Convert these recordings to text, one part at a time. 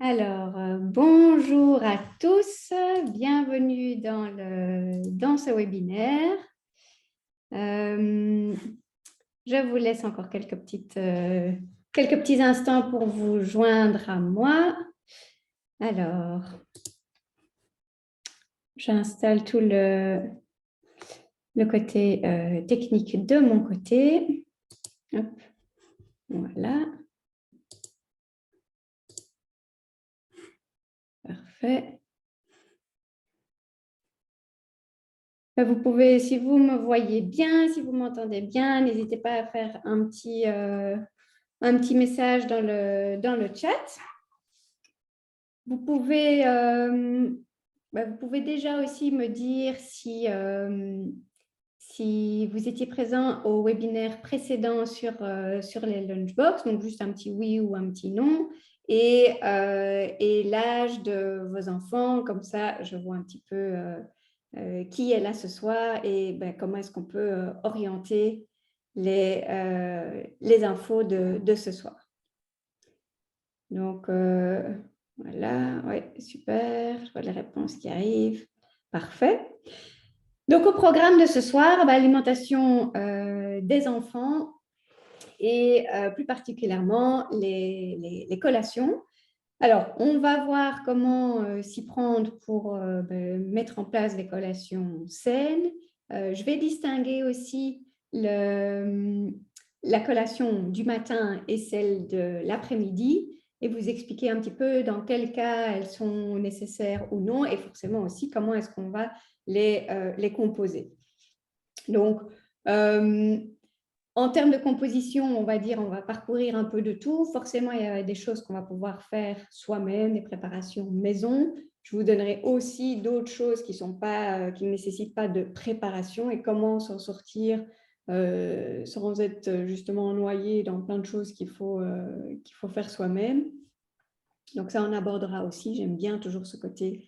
Alors, bonjour à tous, bienvenue dans ce webinaire. Je vous laisse encore quelques petits instants pour vous joindre à moi. Alors, j'installe tout le côté technique de mon côté. Hop, voilà. Parfait. Vous pouvez, si vous me voyez bien, si vous m'entendez bien, n'hésitez pas à faire un petit message dans le chat. Vous pouvez déjà aussi me dire si vous étiez présent au webinaire précédent sur les lunchbox, donc juste un petit oui ou un petit non, et l'âge de vos enfants, comme ça je vois un petit peu qui est là ce soir et comment est-ce qu'on peut orienter les infos de ce soir. Donc, voilà, oui, super, je vois les réponses qui arrivent. Parfait. Donc, au programme de ce soir, alimentation des enfants et plus particulièrement les collations. Alors, on va voir comment s'y prendre pour mettre en place des collations saines. Je vais distinguer aussi la collation du matin et celle de l'après-midi et vous expliquer un petit peu dans quel cas elles sont nécessaires ou non et forcément aussi comment est-ce qu'on va les composer. Donc, en termes de composition, on va parcourir un peu de tout. Forcément, il y a des choses qu'on va pouvoir faire soi-même, des préparations maison. Je vous donnerai aussi d'autres choses qui ne nécessitent pas de préparation et comment s'en sortir sans être justement noyé dans plein de choses qu'il faut faire soi-même. Donc ça, on abordera aussi. J'aime bien toujours ce côté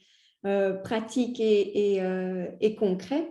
pratique et concret.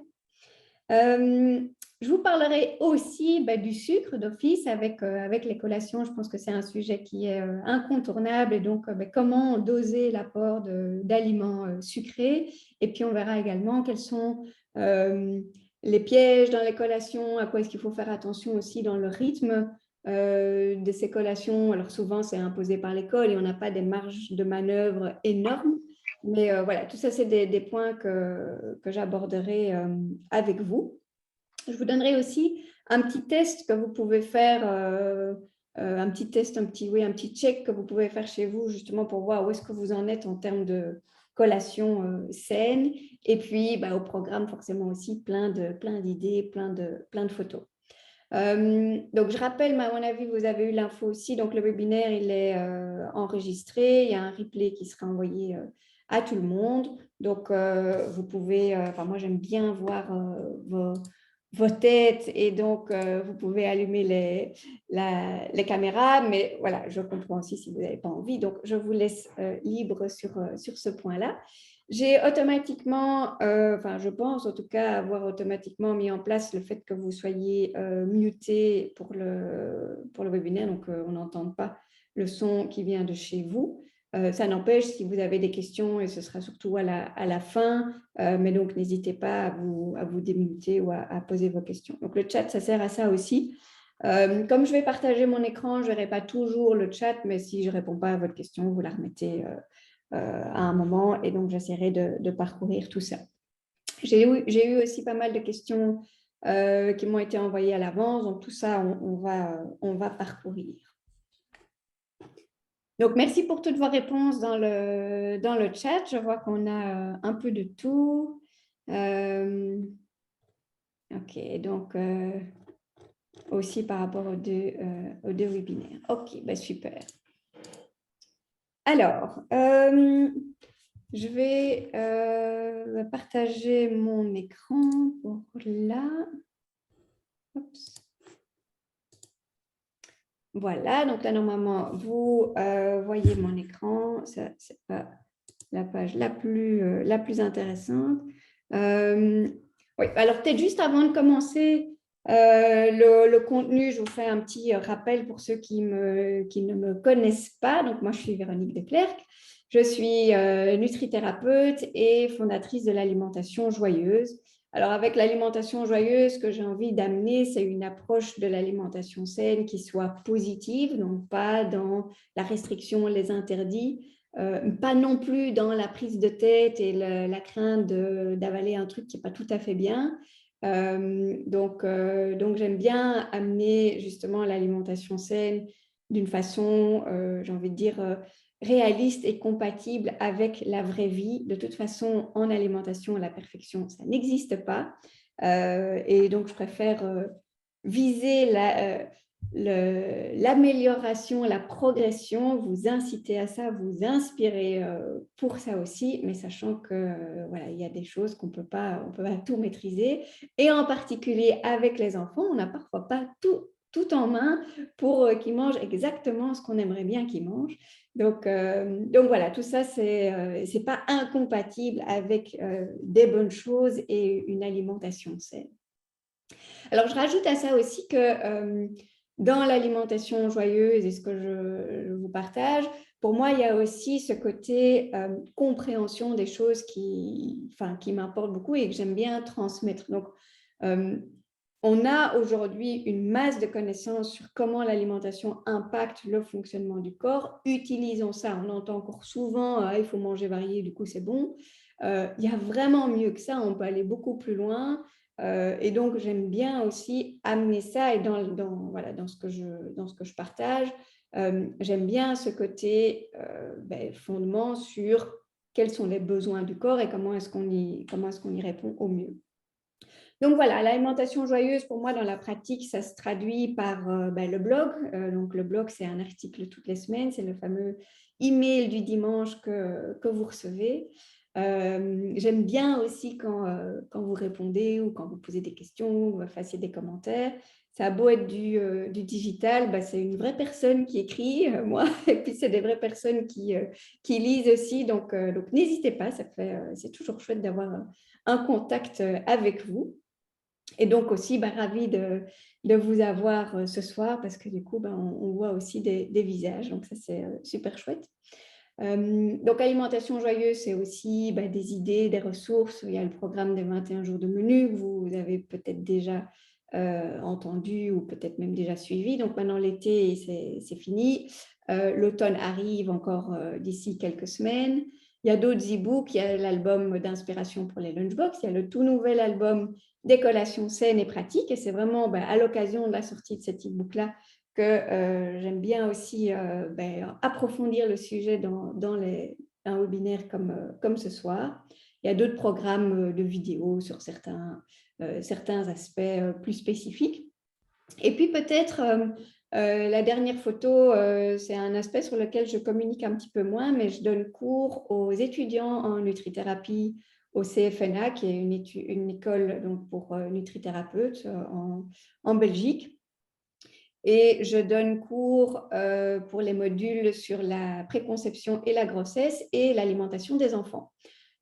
Je vous parlerai aussi du sucre d'office avec les collations. Je pense que c'est un sujet qui est incontournable et donc comment doser l'apport d'aliments sucrés. Et puis on verra également quels sont les pièges dans les collations, à quoi est-ce qu'il faut faire attention aussi dans le rythme de ces collations. Alors souvent c'est imposé par l'école et on n'a pas des marges de manœuvre énormes. Mais voilà, tout ça, c'est des points que j'aborderai avec vous. Je vous donnerai aussi un petit test que vous pouvez faire, un petit test, un petit check que vous pouvez faire chez vous, justement pour voir où est-ce que vous en êtes en termes de collation saine. Et puis, au programme, forcément aussi, plein d'idées, plein de photos. Donc, je rappelle, à mon avis, vous avez eu l'info aussi. Donc, le webinaire, il est enregistré. Il y a un replay qui sera envoyé à tout le monde. Donc, vous pouvez... moi, j'aime bien voir vos têtes et donc, vous pouvez allumer les caméras. Mais voilà, je comprends aussi si vous n'avez pas envie. Donc, je vous laisse libre sur ce point-là. J'ai automatiquement, je pense en tout cas avoir automatiquement mis en place le fait que vous soyez muté pour le webinaire, donc on n'entend pas le son qui vient de chez vous. Ça n'empêche, si vous avez des questions, et ce sera surtout à la fin, mais donc n'hésitez pas à vous démuter ou à poser vos questions. Donc le chat, ça sert à ça aussi. Comme je vais partager mon écran, je ne verrai pas toujours le chat, mais si je ne réponds pas à votre question, vous la remettez à un moment et donc j'essaierai de parcourir tout ça. J'ai eu aussi pas mal de questions qui m'ont été envoyées à l'avance, donc tout ça, on va parcourir. Donc, merci pour toutes vos réponses dans le chat. Je vois qu'on a un peu de tout. OK, donc aussi par rapport aux deux webinaires. OK, super. Alors, je vais partager mon écran pour là. Oups. Voilà, donc là, normalement, vous voyez mon écran. Ce n'est pas la page la plus intéressante. Oui, alors peut-être juste avant de commencer, Le contenu, je vous fais un petit rappel pour ceux qui ne me connaissent pas. Donc, moi, je suis Véronique Declercq. Je suis nutrithérapeute et fondatrice de l'alimentation joyeuse. Alors, avec l'alimentation joyeuse, ce que j'ai envie d'amener, c'est une approche de l'alimentation saine qui soit positive, donc pas dans la restriction, les interdits, pas non plus dans la prise de tête et la crainte d'avaler un truc qui n'est pas tout à fait bien. Donc, j'aime bien amener justement l'alimentation saine d'une façon, j'ai envie de dire, réaliste et compatible avec la vraie vie. De toute façon, en alimentation, la perfection, ça n'existe pas. Et donc, je préfère viser l'amélioration, la progression, vous inciter à ça, vous inspirer pour ça aussi, mais sachant que voilà, il y a des choses qu'on on peut pas tout maîtriser. Et en particulier avec les enfants, on n'a parfois pas tout en main pour qu'ils mangent exactement ce qu'on aimerait bien qu'ils mangent. Donc voilà, tout ça, c'est pas incompatible avec des bonnes choses et une alimentation saine. Alors, je rajoute à ça aussi que dans l'alimentation joyeuse et ce que je vous partage, pour moi, il y a aussi ce côté compréhension des choses qui m'importent beaucoup et que j'aime bien transmettre. Donc, on a aujourd'hui une masse de connaissances sur comment l'alimentation impacte le fonctionnement du corps. Utilisons ça. On entend encore souvent il faut manger varié, du coup, c'est bon. Il y a vraiment mieux que ça. On peut aller beaucoup plus loin. Et donc, j'aime bien aussi amener ça et dans ce que je partage, j'aime bien ce côté fondement sur quels sont les besoins du corps et comment est-ce qu'on y répond au mieux. Donc voilà, l'alimentation joyeuse, pour moi, dans la pratique, ça se traduit par le blog. Donc le blog, c'est un article toutes les semaines, c'est le fameux email du dimanche que vous recevez. J'aime bien aussi quand vous répondez ou quand vous posez des questions ou vous fassiez des commentaires. Ça a beau être du digital, c'est une vraie personne qui écrit, moi, et puis c'est des vraies personnes qui lisent aussi. Donc n'hésitez pas, c'est toujours chouette d'avoir un contact avec vous. Et donc aussi, ravie de vous avoir ce soir parce que du coup, on voit aussi des visages. Donc ça, c'est super chouette. Donc, alimentation joyeuse, c'est aussi des idées, des ressources. Il y a le programme des 21 jours de menu que vous avez peut-être déjà entendu ou peut-être même déjà suivi. Donc, maintenant, l'été, c'est fini. L'automne arrive encore d'ici quelques semaines. Il y a d'autres e-books. Il y a l'album d'inspiration pour les lunchbox. Il y a le tout nouvel album des collations saines et pratiques. Et c'est vraiment à l'occasion de la sortie de cet e-book-là que j'aime bien aussi approfondir le sujet dans un webinaire comme ce soir. Il y a d'autres programmes de vidéos sur certains aspects plus spécifiques. Et puis peut-être la dernière photo, c'est un aspect sur lequel je communique un petit peu moins, mais je donne cours aux étudiants en nutrithérapie au CFNA, qui est une école donc, pour nutrithérapeutes en Belgique. Et je donne cours pour les modules sur la préconception et la grossesse et l'alimentation des enfants.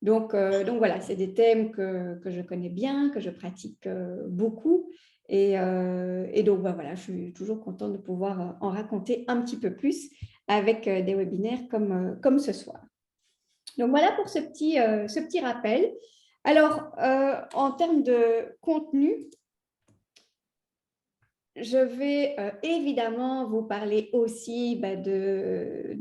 Donc voilà, c'est des thèmes que je connais bien, que je pratique beaucoup. Et donc voilà, je suis toujours contente de pouvoir en raconter un petit peu plus avec des webinaires comme ce soir. Donc voilà pour ce petit rappel. Alors, en termes de contenu, je vais évidemment vous parler aussi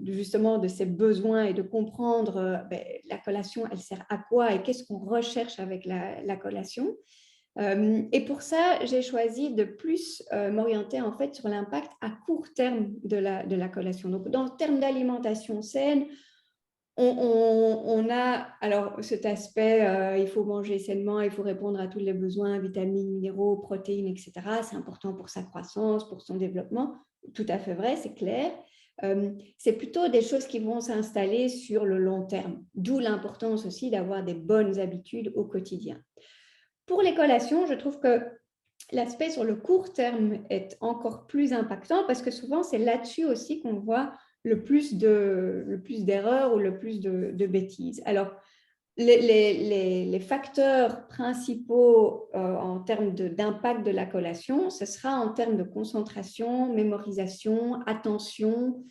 justement de ces besoins et de comprendre la collation, elle sert à quoi et qu'est-ce qu'on recherche avec la collation. Et pour ça, j'ai choisi de plus m'orienter en fait sur l'impact à court terme de la collation. Donc, dans le terme d'alimentation saine, on a alors cet aspect, il faut manger sainement, il faut répondre à tous les besoins, vitamines, minéraux, protéines, etc. C'est important pour sa croissance, pour son développement. Tout à fait vrai, c'est clair. C'est plutôt des choses qui vont s'installer sur le long terme, d'où l'importance aussi d'avoir des bonnes habitudes au quotidien. Pour les collations, je trouve que l'aspect sur le court terme est encore plus impactant parce que souvent, c'est là-dessus aussi qu'on voit le plus d'erreurs ou le plus de bêtises. Alors, les facteurs principaux en termes d'impact de la collation, ce sera en termes de concentration, mémorisation, attention,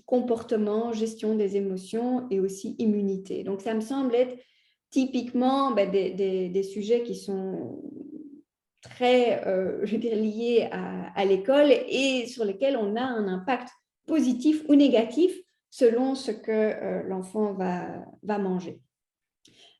comportement, gestion des émotions et aussi immunité. Donc, ça me semble être typiquement des sujets qui sont très, je dirais, liés à l'école et sur lesquels on a un impact positif ou négatif selon ce que l'enfant va manger.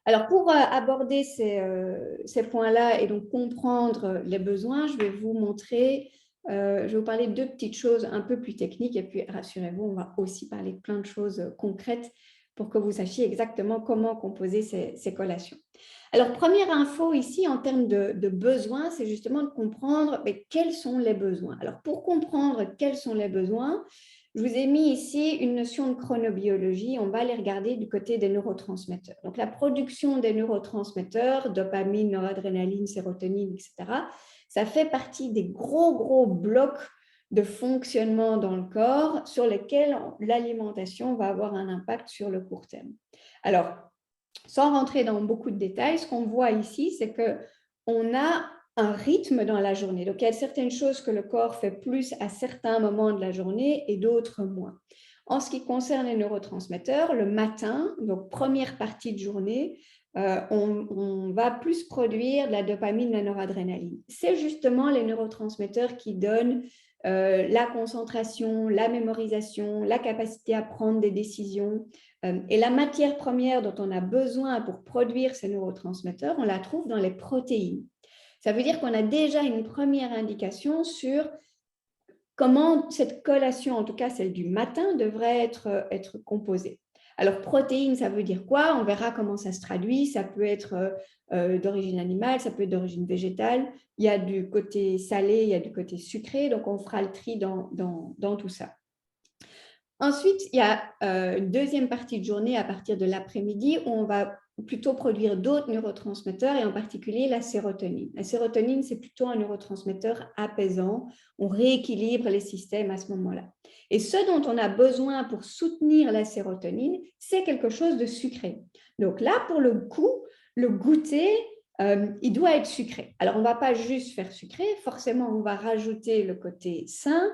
Alors, pour aborder ces points-là et donc comprendre les besoins, je vais vous montrer, je vais vous parler de deux petites choses un peu plus techniques et puis rassurez-vous, on va aussi parler de plein de choses concrètes pour que vous sachiez exactement comment composer ces collations. Alors, première info ici en termes de besoins, c'est justement de comprendre quels sont les besoins. Alors, pour comprendre quels sont les besoins, je vous ai mis ici une notion de chronobiologie. On va aller regarder du côté des neurotransmetteurs. Donc, la production des neurotransmetteurs, dopamine, noradrénaline, sérotonine, etc., ça fait partie des gros blocs de fonctionnement dans le corps sur lesquels l'alimentation va avoir un impact sur le court terme. Alors, sans rentrer dans beaucoup de détails, ce qu'on voit ici, c'est qu'on a un rythme dans la journée. Donc, il y a certaines choses que le corps fait plus à certains moments de la journée et d'autres moins. En ce qui concerne les neurotransmetteurs, le matin, donc première partie de journée, on va plus produire de la dopamine, de la noradrénaline. C'est justement les neurotransmetteurs qui donnent la concentration, la mémorisation, la capacité à prendre des décisions. Et la matière première dont on a besoin pour produire ces neurotransmetteurs, on la trouve dans les protéines. Ça veut dire qu'on a déjà une première indication sur comment cette collation, en tout cas celle du matin, devrait être composée. Alors, protéines, ça veut dire quoi? On verra comment ça se traduit. Ça peut être d'origine animale, ça peut être d'origine végétale. Il y a du côté salé, il y a du côté sucré. Donc, on fera le tri dans tout ça. Ensuite, il y a une deuxième partie de journée à partir de l'après-midi où on va plutôt produire d'autres neurotransmetteurs et en particulier la sérotonine. La sérotonine, c'est plutôt un neurotransmetteur apaisant. On rééquilibre les systèmes à ce moment-là. Et ce dont on a besoin pour soutenir la sérotonine, c'est quelque chose de sucré. Donc là, pour le coup, le goûter, il doit être sucré. Alors, on ne va pas juste faire sucré, forcément, on va rajouter le côté sain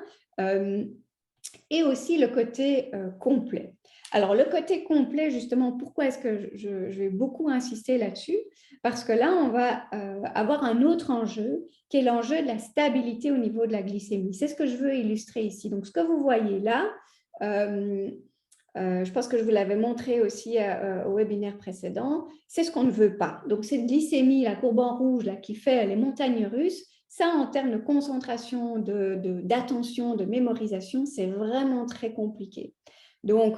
et aussi le côté complet. Alors, le côté complet, justement, pourquoi est-ce que je vais beaucoup insister là-dessus? Parce que là, on va avoir un autre enjeu, qui est l'enjeu de la stabilité au niveau de la glycémie. C'est ce que je veux illustrer ici. Donc, ce que vous voyez là, je pense que je vous l'avais montré aussi au webinaire précédent, c'est ce qu'on ne veut pas. Donc, cette glycémie, la courbe en rouge là, qui fait les montagnes russes, ça, en termes de concentration, d'attention, de mémorisation, c'est vraiment très compliqué. Donc,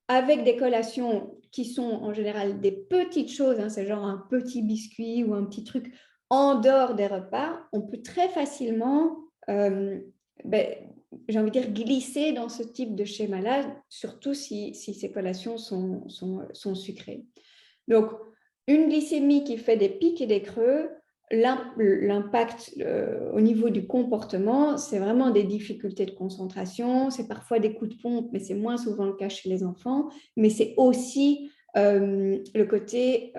avec des collations qui sont en général des petites choses, hein, c'est genre un petit biscuit ou un petit truc en dehors des repas, on peut très facilement, j'ai envie de dire, glisser dans ce type de schéma-là, surtout si ces collations sont sucrées. Donc, une glycémie qui fait des pics et des creux, l'impact au niveau du comportement, c'est vraiment des difficultés de concentration, c'est parfois des coups de pompe, mais c'est moins souvent le cas chez les enfants, mais c'est aussi le côté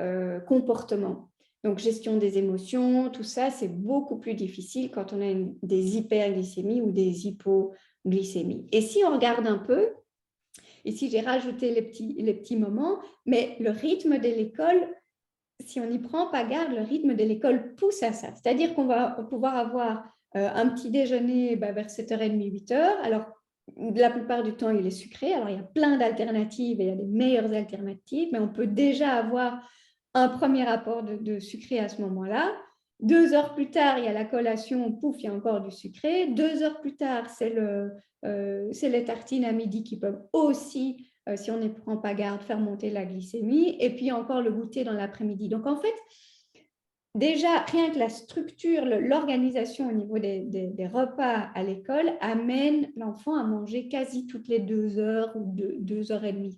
comportement. Donc, gestion des émotions, tout ça, c'est beaucoup plus difficile quand on a des hyperglycémies ou des hypoglycémies. Et si on regarde un peu, ici j'ai rajouté les petits moments, mais le rythme de l'école, si on n'y prend pas garde, le rythme de l'école pousse à ça. C'est-à-dire qu'on va pouvoir avoir un petit déjeuner vers 7h30, 8h. Alors, la plupart du temps, il est sucré. Alors, il y a plein d'alternatives et il y a des meilleures alternatives, mais on peut déjà avoir un premier apport de sucré à ce moment-là. 2 heures plus tard, il y a la collation, pouf, il y a encore du sucré. 2 heures plus tard, c'est les tartines à midi qui peuvent aussi, si on ne prend pas garde, faire monter la glycémie. Et puis encore le goûter dans l'après-midi. Donc en fait, déjà, rien que la structure, l'organisation au niveau des repas à l'école amène l'enfant à manger quasi toutes les 2 heures ou 2 heures et demie.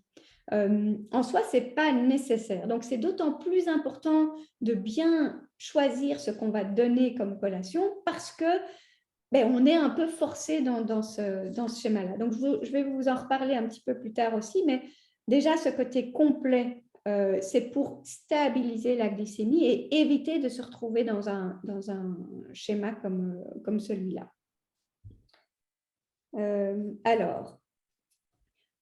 En soi, ce n'est pas nécessaire. Donc, c'est d'autant plus important de bien choisir ce qu'on va donner comme collation parce que on est un peu forcé dans ce schéma-là. Donc, je vais vous en reparler un petit peu plus tard aussi, mais déjà, ce côté complet c'est pour stabiliser la glycémie et éviter de se retrouver dans un schéma comme celui-là. Alors,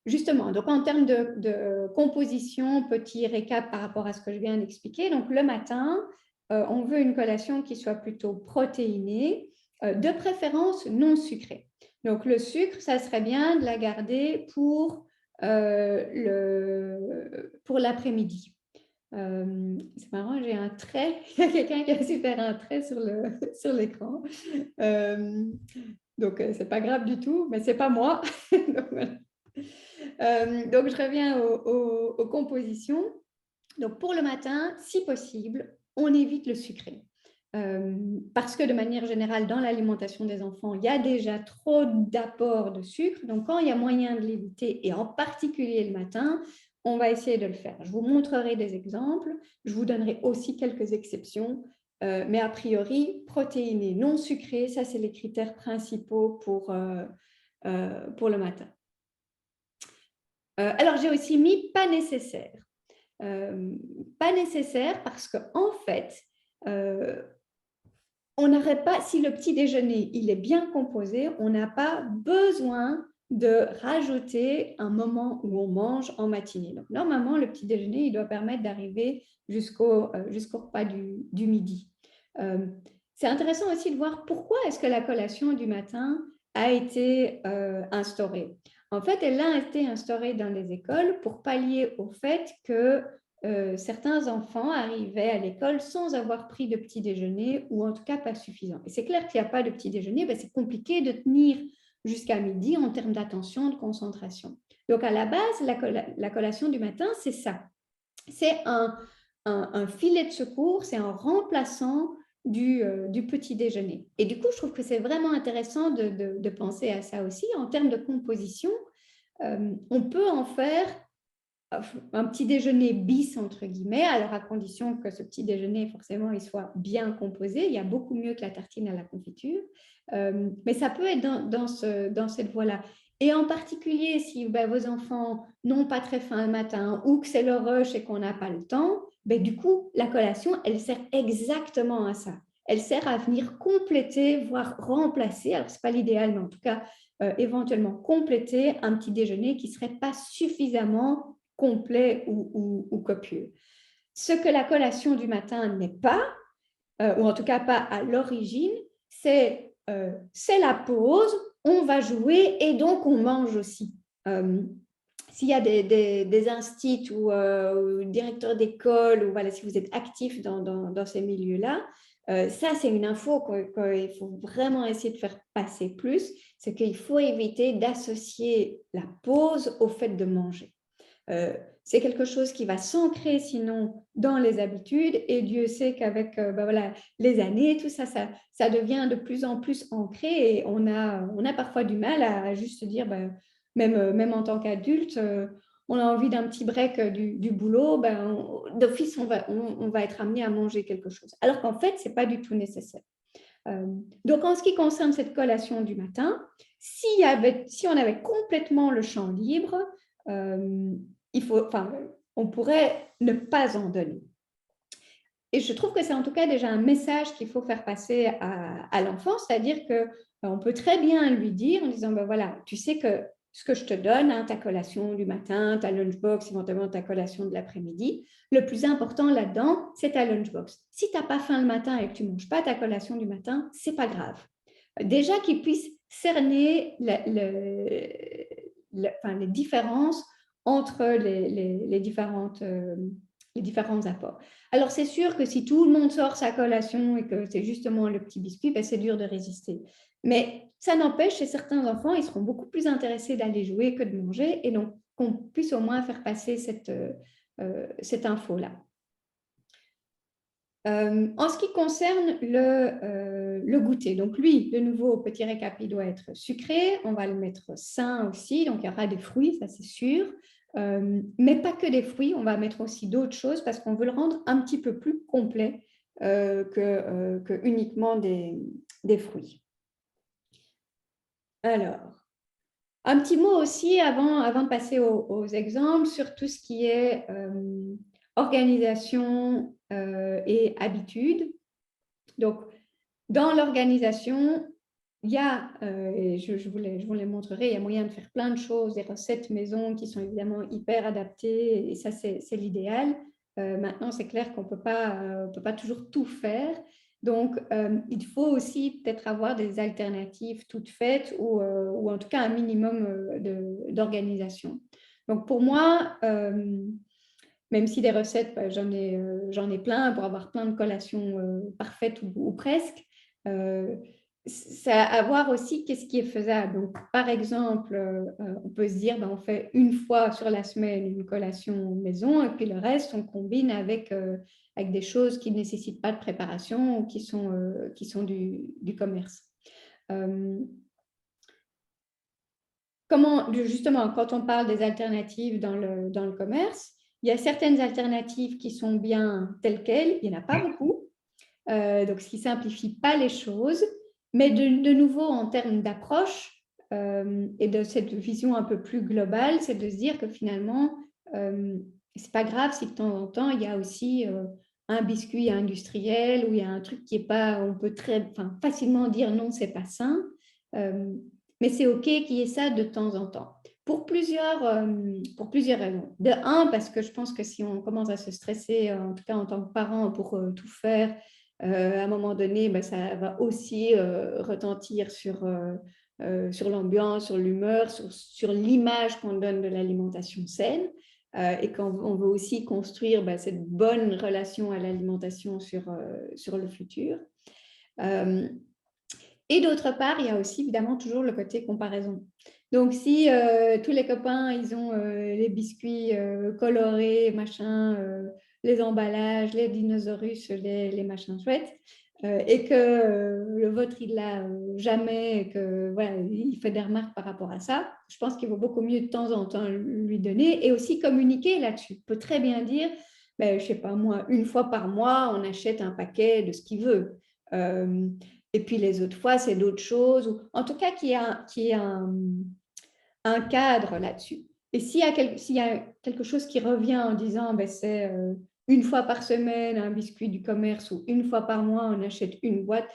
justement, donc en termes de composition, petit récap par rapport à ce que je viens d'expliquer. Donc le matin, on veut une collation qui soit plutôt protéinée, de préférence non sucrée. Donc le sucre, ça serait bien de la garder pour l'après-midi. C'est marrant, j'ai un trait, il y a quelqu'un qui a su faire un trait sur l'écran. Donc, ce n'est pas grave du tout, mais ce n'est pas moi. Donc, voilà. Donc, je reviens aux compositions. Donc, pour le matin, si possible, on évite le sucré. Parce que de manière générale, dans l'alimentation des enfants, il y a déjà trop d'apports de sucre. Donc, quand il y a moyen de l'éviter, et en particulier le matin, on va essayer de le faire. Je vous montrerai des exemples. Je vous donnerai aussi quelques exceptions. Mais a priori, protéiné, non sucré, ça, c'est les critères principaux pour le matin. Alors, j'ai aussi mis pas nécessaire. Pas nécessaire parce qu'en fait, on n'aurait pas, si le petit déjeuner il est bien composé, on n'a pas besoin de rajouter un moment où on mange en matinée. Donc, normalement, le petit déjeuner, il doit permettre d'arriver jusqu'au repas du midi. C'est intéressant aussi de voir pourquoi est-ce que la collation du matin a été instaurée. En fait, elle a été instaurée dans les écoles pour pallier au fait que certains enfants arrivaient à l'école sans avoir pris de petit déjeuner ou en tout cas pas suffisant. Et c'est clair qu'il n'y a pas de petit déjeuner, ben c'est compliqué de tenir jusqu'à midi en termes d'attention, de concentration. Donc à la base, la collation du matin, c'est ça. C'est un filet de secours, c'est un remplaçant du petit déjeuner. Et du coup, je trouve que c'est vraiment intéressant de penser à ça aussi. En termes de composition, on peut en faire un petit déjeuner bis, entre guillemets, alors à condition que ce petit déjeuner, forcément, il soit bien composé. Il y a beaucoup mieux que la tartine à la confiture. Mais ça peut être dans cette voie-là. Et en particulier, si vos enfants n'ont pas très faim le matin ou que c'est le rush et qu'on n'a pas le temps, du coup, la collation, elle sert exactement à ça. Elle sert à venir compléter, voire remplacer, alors ce n'est pas l'idéal, mais en tout cas, éventuellement compléter un petit déjeuner qui ne serait pas suffisamment complet ou copieux. Ce que la collation du matin n'est pas, ou en tout cas pas à l'origine, c'est la pause, on va jouer et donc on mange aussi. S'il y a des instituts ou directeurs d'école, ou voilà, si vous êtes actif dans ces milieux-là, ça, c'est une info qu'il faut vraiment essayer de faire passer plus, c'est qu'il faut éviter d'associer la pause au fait de manger. C'est quelque chose qui va s'ancrer sinon dans les habitudes et Dieu sait qu'avec voilà, les années, tout ça, ça devient de plus en plus ancré et on a parfois du mal à juste dire, même en tant qu'adulte, on a envie d'un petit break du boulot, d'office, on va être amené à manger quelque chose. Alors qu'en fait, ce n'est pas du tout nécessaire. Donc, en ce qui concerne cette collation du matin, si on avait complètement le champ libre, on pourrait ne pas en donner. Et je trouve que c'est en tout cas déjà un message qu'il faut faire passer à l'enfant, c'est-à-dire qu'on peut très bien lui dire en disant, voilà, tu sais que ce que je te donne, ta collation du matin, ta lunchbox, éventuellement ta collation de l'après-midi, le plus important là-dedans, c'est ta lunchbox. Si tu n'as pas faim le matin et que tu ne manges pas ta collation du matin, ce n'est pas grave. Déjà qu'ils puissent cerner les différences entre les différents apports. Alors, c'est sûr que si tout le monde sort sa collation et que c'est justement le petit biscuit, c'est dur de résister. Mais ça n'empêche, chez certains enfants, ils seront beaucoup plus intéressés d'aller jouer que de manger et donc qu'on puisse au moins faire passer cette info-là. En ce qui concerne le goûter, donc lui, de nouveau, petit récap, il doit être sucré, on va le mettre sain aussi, donc il y aura des fruits, ça c'est sûr, mais pas que des fruits, on va mettre aussi d'autres choses parce qu'on veut le rendre un petit peu plus complet que uniquement des fruits. Alors, un petit mot aussi avant de passer aux exemples sur tout ce qui est organisation et habitude. Donc, dans l'organisation, il y a, et je vous les montrerai, il y a moyen de faire plein de choses, des recettes maison qui sont évidemment hyper adaptées, et ça, c'est l'idéal. Maintenant, c'est clair qu'on peut pas toujours tout faire. Donc, il faut aussi peut-être avoir des alternatives toutes faites ou en tout cas un minimum d'organisation. Donc, pour moi, même si des recettes, j'en ai plein pour avoir plein de collations parfaites ou presque, c'est à voir aussi qu'est-ce qui est faisable. Donc, par exemple, on peut se dire, on fait une fois sur la semaine une collation maison et puis le reste, on combine avec des choses qui ne nécessitent pas de préparation ou qui sont du commerce. Justement, quand on parle des alternatives dans le commerce, il y a certaines alternatives qui sont bien telles quelles, il n'y en a pas beaucoup, donc ce qui ne simplifie pas les choses, mais de nouveau en termes d'approche et de cette vision un peu plus globale, c'est de se dire que finalement, ce n'est pas grave si de temps en temps, il y a aussi un biscuit industriel ou il y a un truc qui n'est pas, on peut facilement dire non, ce n'est pas sain, mais c'est OK qu'il y ait ça de temps en temps. Pour plusieurs raisons. De un, parce que je pense que si on commence à se stresser, en tout cas en tant que parent, pour tout faire, à un moment donné, ça va aussi retentir sur l'ambiance, sur l'humeur, sur l'image qu'on donne de l'alimentation saine. Et quand on veut aussi construire cette bonne relation à l'alimentation sur le futur. Et d'autre part, il y a aussi évidemment toujours le côté comparaison. Donc, si tous les copains, ils ont les biscuits colorés, machin, les emballages, les dinosaures, les machins chouettes, et que le vôtre, il l'a jamais, et que voilà, il fait des remarques par rapport à ça, je pense qu'il vaut beaucoup mieux de temps en temps lui donner et aussi communiquer là-dessus. Il peut très bien dire, je ne sais pas moi, une fois par mois, on achète un paquet de ce qu'il veut. Et puis les autres fois, c'est d'autres choses. Ou, en tout cas, qu'il y ait un cadre là-dessus. Et s'il y a quelque chose qui revient en disant c'est une fois par semaine un biscuit du commerce ou une fois par mois on achète une boîte,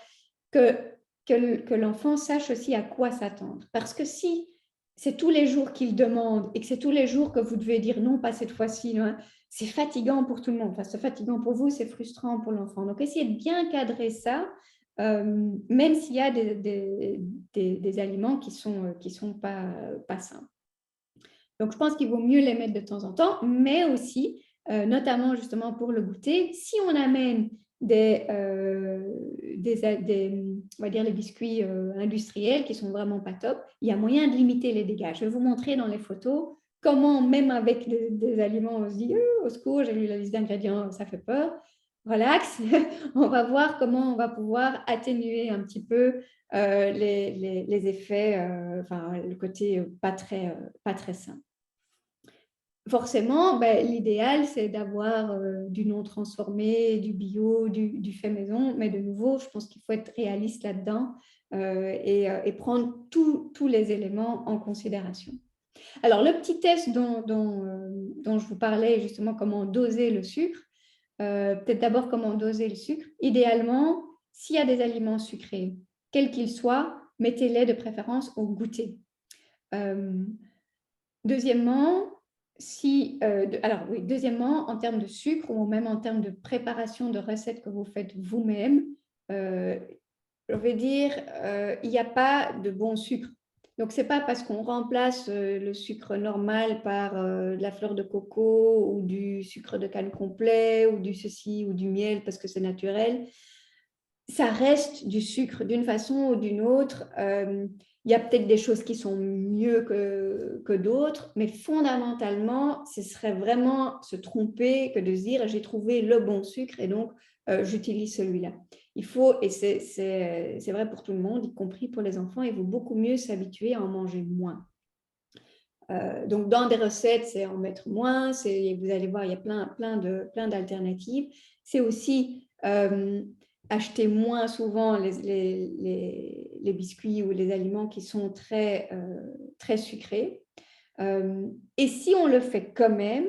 que l'enfant sache aussi à quoi s'attendre. Parce que si c'est tous les jours qu'il demande et que c'est tous les jours que vous devez dire non, pas cette fois-ci, c'est fatigant pour tout le monde. Enfin, c'est fatigant pour vous, c'est frustrant pour l'enfant. Donc, essayez de bien cadrer ça. Même s'il y a des aliments qui sont pas sains. Donc, je pense qu'il vaut mieux les mettre de temps en temps, mais aussi, notamment justement pour le goûter, si on amène on va dire les biscuits industriels qui sont vraiment pas top, il y a moyen de limiter les dégâts. Je vais vous montrer dans les photos comment, même avec des aliments, on se dit au secours, j'ai lu la liste d'ingrédients, ça fait peur. Relax, on va voir comment on va pouvoir atténuer un petit peu les effets, le côté pas très sain. Forcément, l'idéal, c'est d'avoir du non transformé, du bio, du fait maison. Mais de nouveau, je pense qu'il faut être réaliste là-dedans et prendre tous les éléments en considération. Alors, le petit test dont je vous parlais, justement, comment doser le sucre. Peut-être d'abord comment doser le sucre. Idéalement, s'il y a des aliments sucrés, quels qu'ils soient, mettez-les de préférence au goûter. Deuxièmement, deuxièmement, en termes de sucre ou même en termes de préparation de recettes que vous faites vous-même, je vais dire, il n'y a pas de bon sucre. Donc, ce n'est pas parce qu'on remplace le sucre normal par de la fleur de coco ou du sucre de canne complet ou du ceci ou du miel parce que c'est naturel. Ça reste du sucre d'une façon ou d'une autre. Il y a peut-être des choses qui sont mieux que d'autres, mais fondamentalement, ce serait vraiment se tromper que de se dire j'ai trouvé le bon sucre et donc j'utilise celui-là. Il faut, et c'est vrai pour tout le monde, y compris pour les enfants, il vaut beaucoup mieux s'habituer à en manger moins. Donc, dans des recettes, c'est en mettre moins. Vous allez voir, il y a plein d'alternatives. C'est aussi acheter moins souvent les biscuits ou les aliments qui sont très sucrés. Et si on le fait quand même,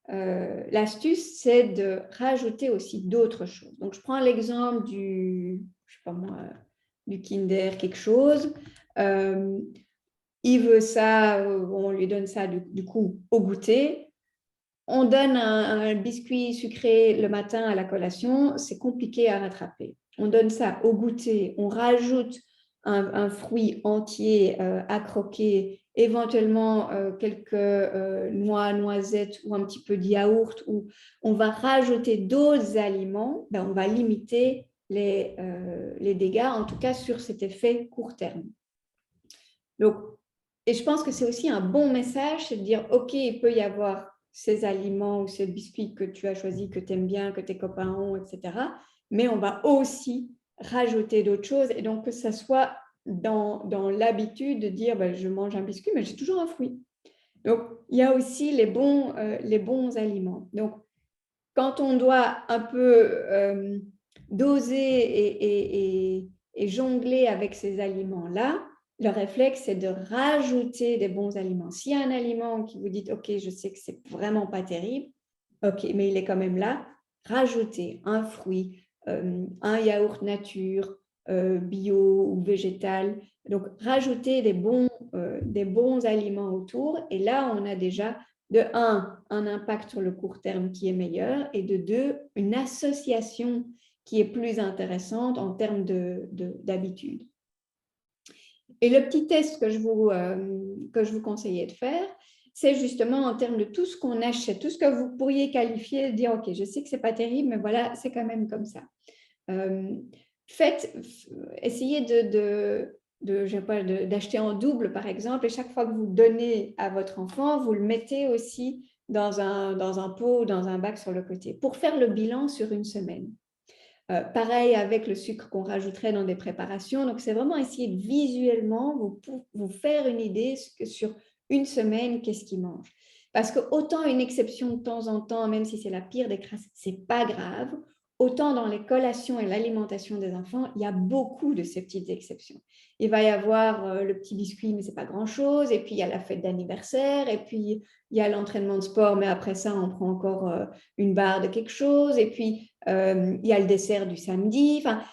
l'astuce, c'est de rajouter aussi d'autres choses. Donc, je prends l'exemple je sais pas moi, du Kinder quelque chose. Il veut ça, on lui donne ça du coup au goûter. On donne un biscuit sucré le matin à la collation, c'est compliqué à rattraper. On donne ça au goûter, on rajoute un fruit entier à croquer, éventuellement quelques noix, noisettes ou un petit peu de yaourt, ou on va rajouter d'autres aliments, on va limiter les dégâts, en tout cas sur cet effet court terme. Donc, et je pense que c'est aussi un bon message, c'est de dire, OK, il peut y avoir ces aliments ou ces biscuits que tu as choisis, que tu aimes bien, que tes copains ont, etc. Mais on va aussi rajouter d'autres choses, et donc que ça soit dans l'habitude de dire, je mange un biscuit, mais j'ai toujours un fruit. Donc, il y a aussi les bons aliments. Donc, quand on doit un peu doser et jongler avec ces aliments-là, le réflexe, c'est de rajouter des bons aliments. S'il y a un aliment qui vous dit, OK, je sais que c'est vraiment pas terrible, OK, mais il est quand même là, rajoutez un fruit, un yaourt nature, bio ou végétal. Donc, rajoutez des bons aliments autour. Et là, on a déjà, de un impact sur le court terme qui est meilleur, et de deux, une association qui est plus intéressante en termes d'habitude. Et le petit test que je vous conseillais de faire, c'est justement en termes de tout ce qu'on achète, tout ce que vous pourriez qualifier, de dire, OK, je sais que ce n'est pas terrible, mais voilà, c'est quand même comme ça. Essayez d'acheter en double, par exemple, et chaque fois que vous donnez à votre enfant, vous le mettez aussi dans un pot ou dans un bac sur le côté, pour faire le bilan sur une semaine. Pareil avec le sucre qu'on rajouterait dans des préparations. Donc, c'est vraiment essayer de visuellement vous faire une idée sur une semaine, qu'est-ce qu'ils mangent. Parce que autant une exception de temps en temps, même si c'est la pire des crasses, c'est pas grave. Autant dans les collations et l'alimentation des enfants, il y a beaucoup de ces petites exceptions. Il va y avoir le petit biscuit, mais c'est pas grand-chose. Et puis, il y a la fête d'anniversaire. Et puis, il y a l'entraînement de sport, mais après ça, on prend encore une barre de quelque chose. Et puis, il y a le dessert du samedi. Enfin,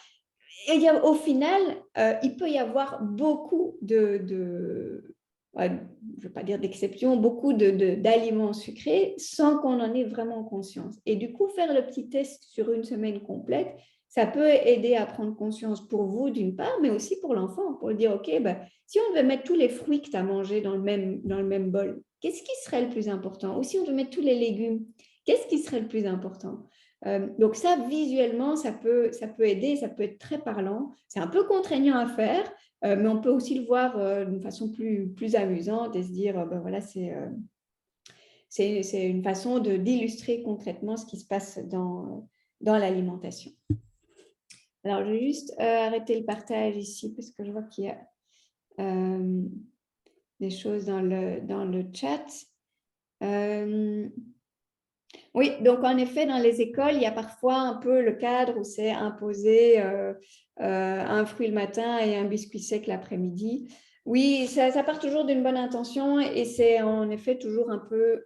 et au final, il peut y avoir beaucoup je ne veux pas dire d'exceptions, beaucoup d'aliments sucrés sans qu'on en ait vraiment conscience. Et du coup, faire le petit test sur une semaine complète, ça peut aider à prendre conscience pour vous d'une part, mais aussi pour l'enfant, pour dire, OK, si on devait mettre tous les fruits que tu as mangés dans le même bol, qu'est-ce qui serait le plus important? Ou si on devait mettre tous les légumes, qu'est-ce qui serait le plus important? Donc ça, visuellement, ça peut aider, ça peut être très parlant. C'est un peu contraignant à faire, mais on peut aussi le voir d'une façon plus amusante et se dire, voilà, c'est une façon d'illustrer concrètement ce qui se passe dans l'alimentation. Alors, je vais juste arrêter le partage ici parce que je vois qu'il y a des choses dans le chat. Oui, donc en effet, dans les écoles, il y a parfois un peu le cadre où c'est imposé un fruit le matin et un biscuit sec l'après-midi. Oui, ça part toujours d'une bonne intention et c'est en effet toujours un peu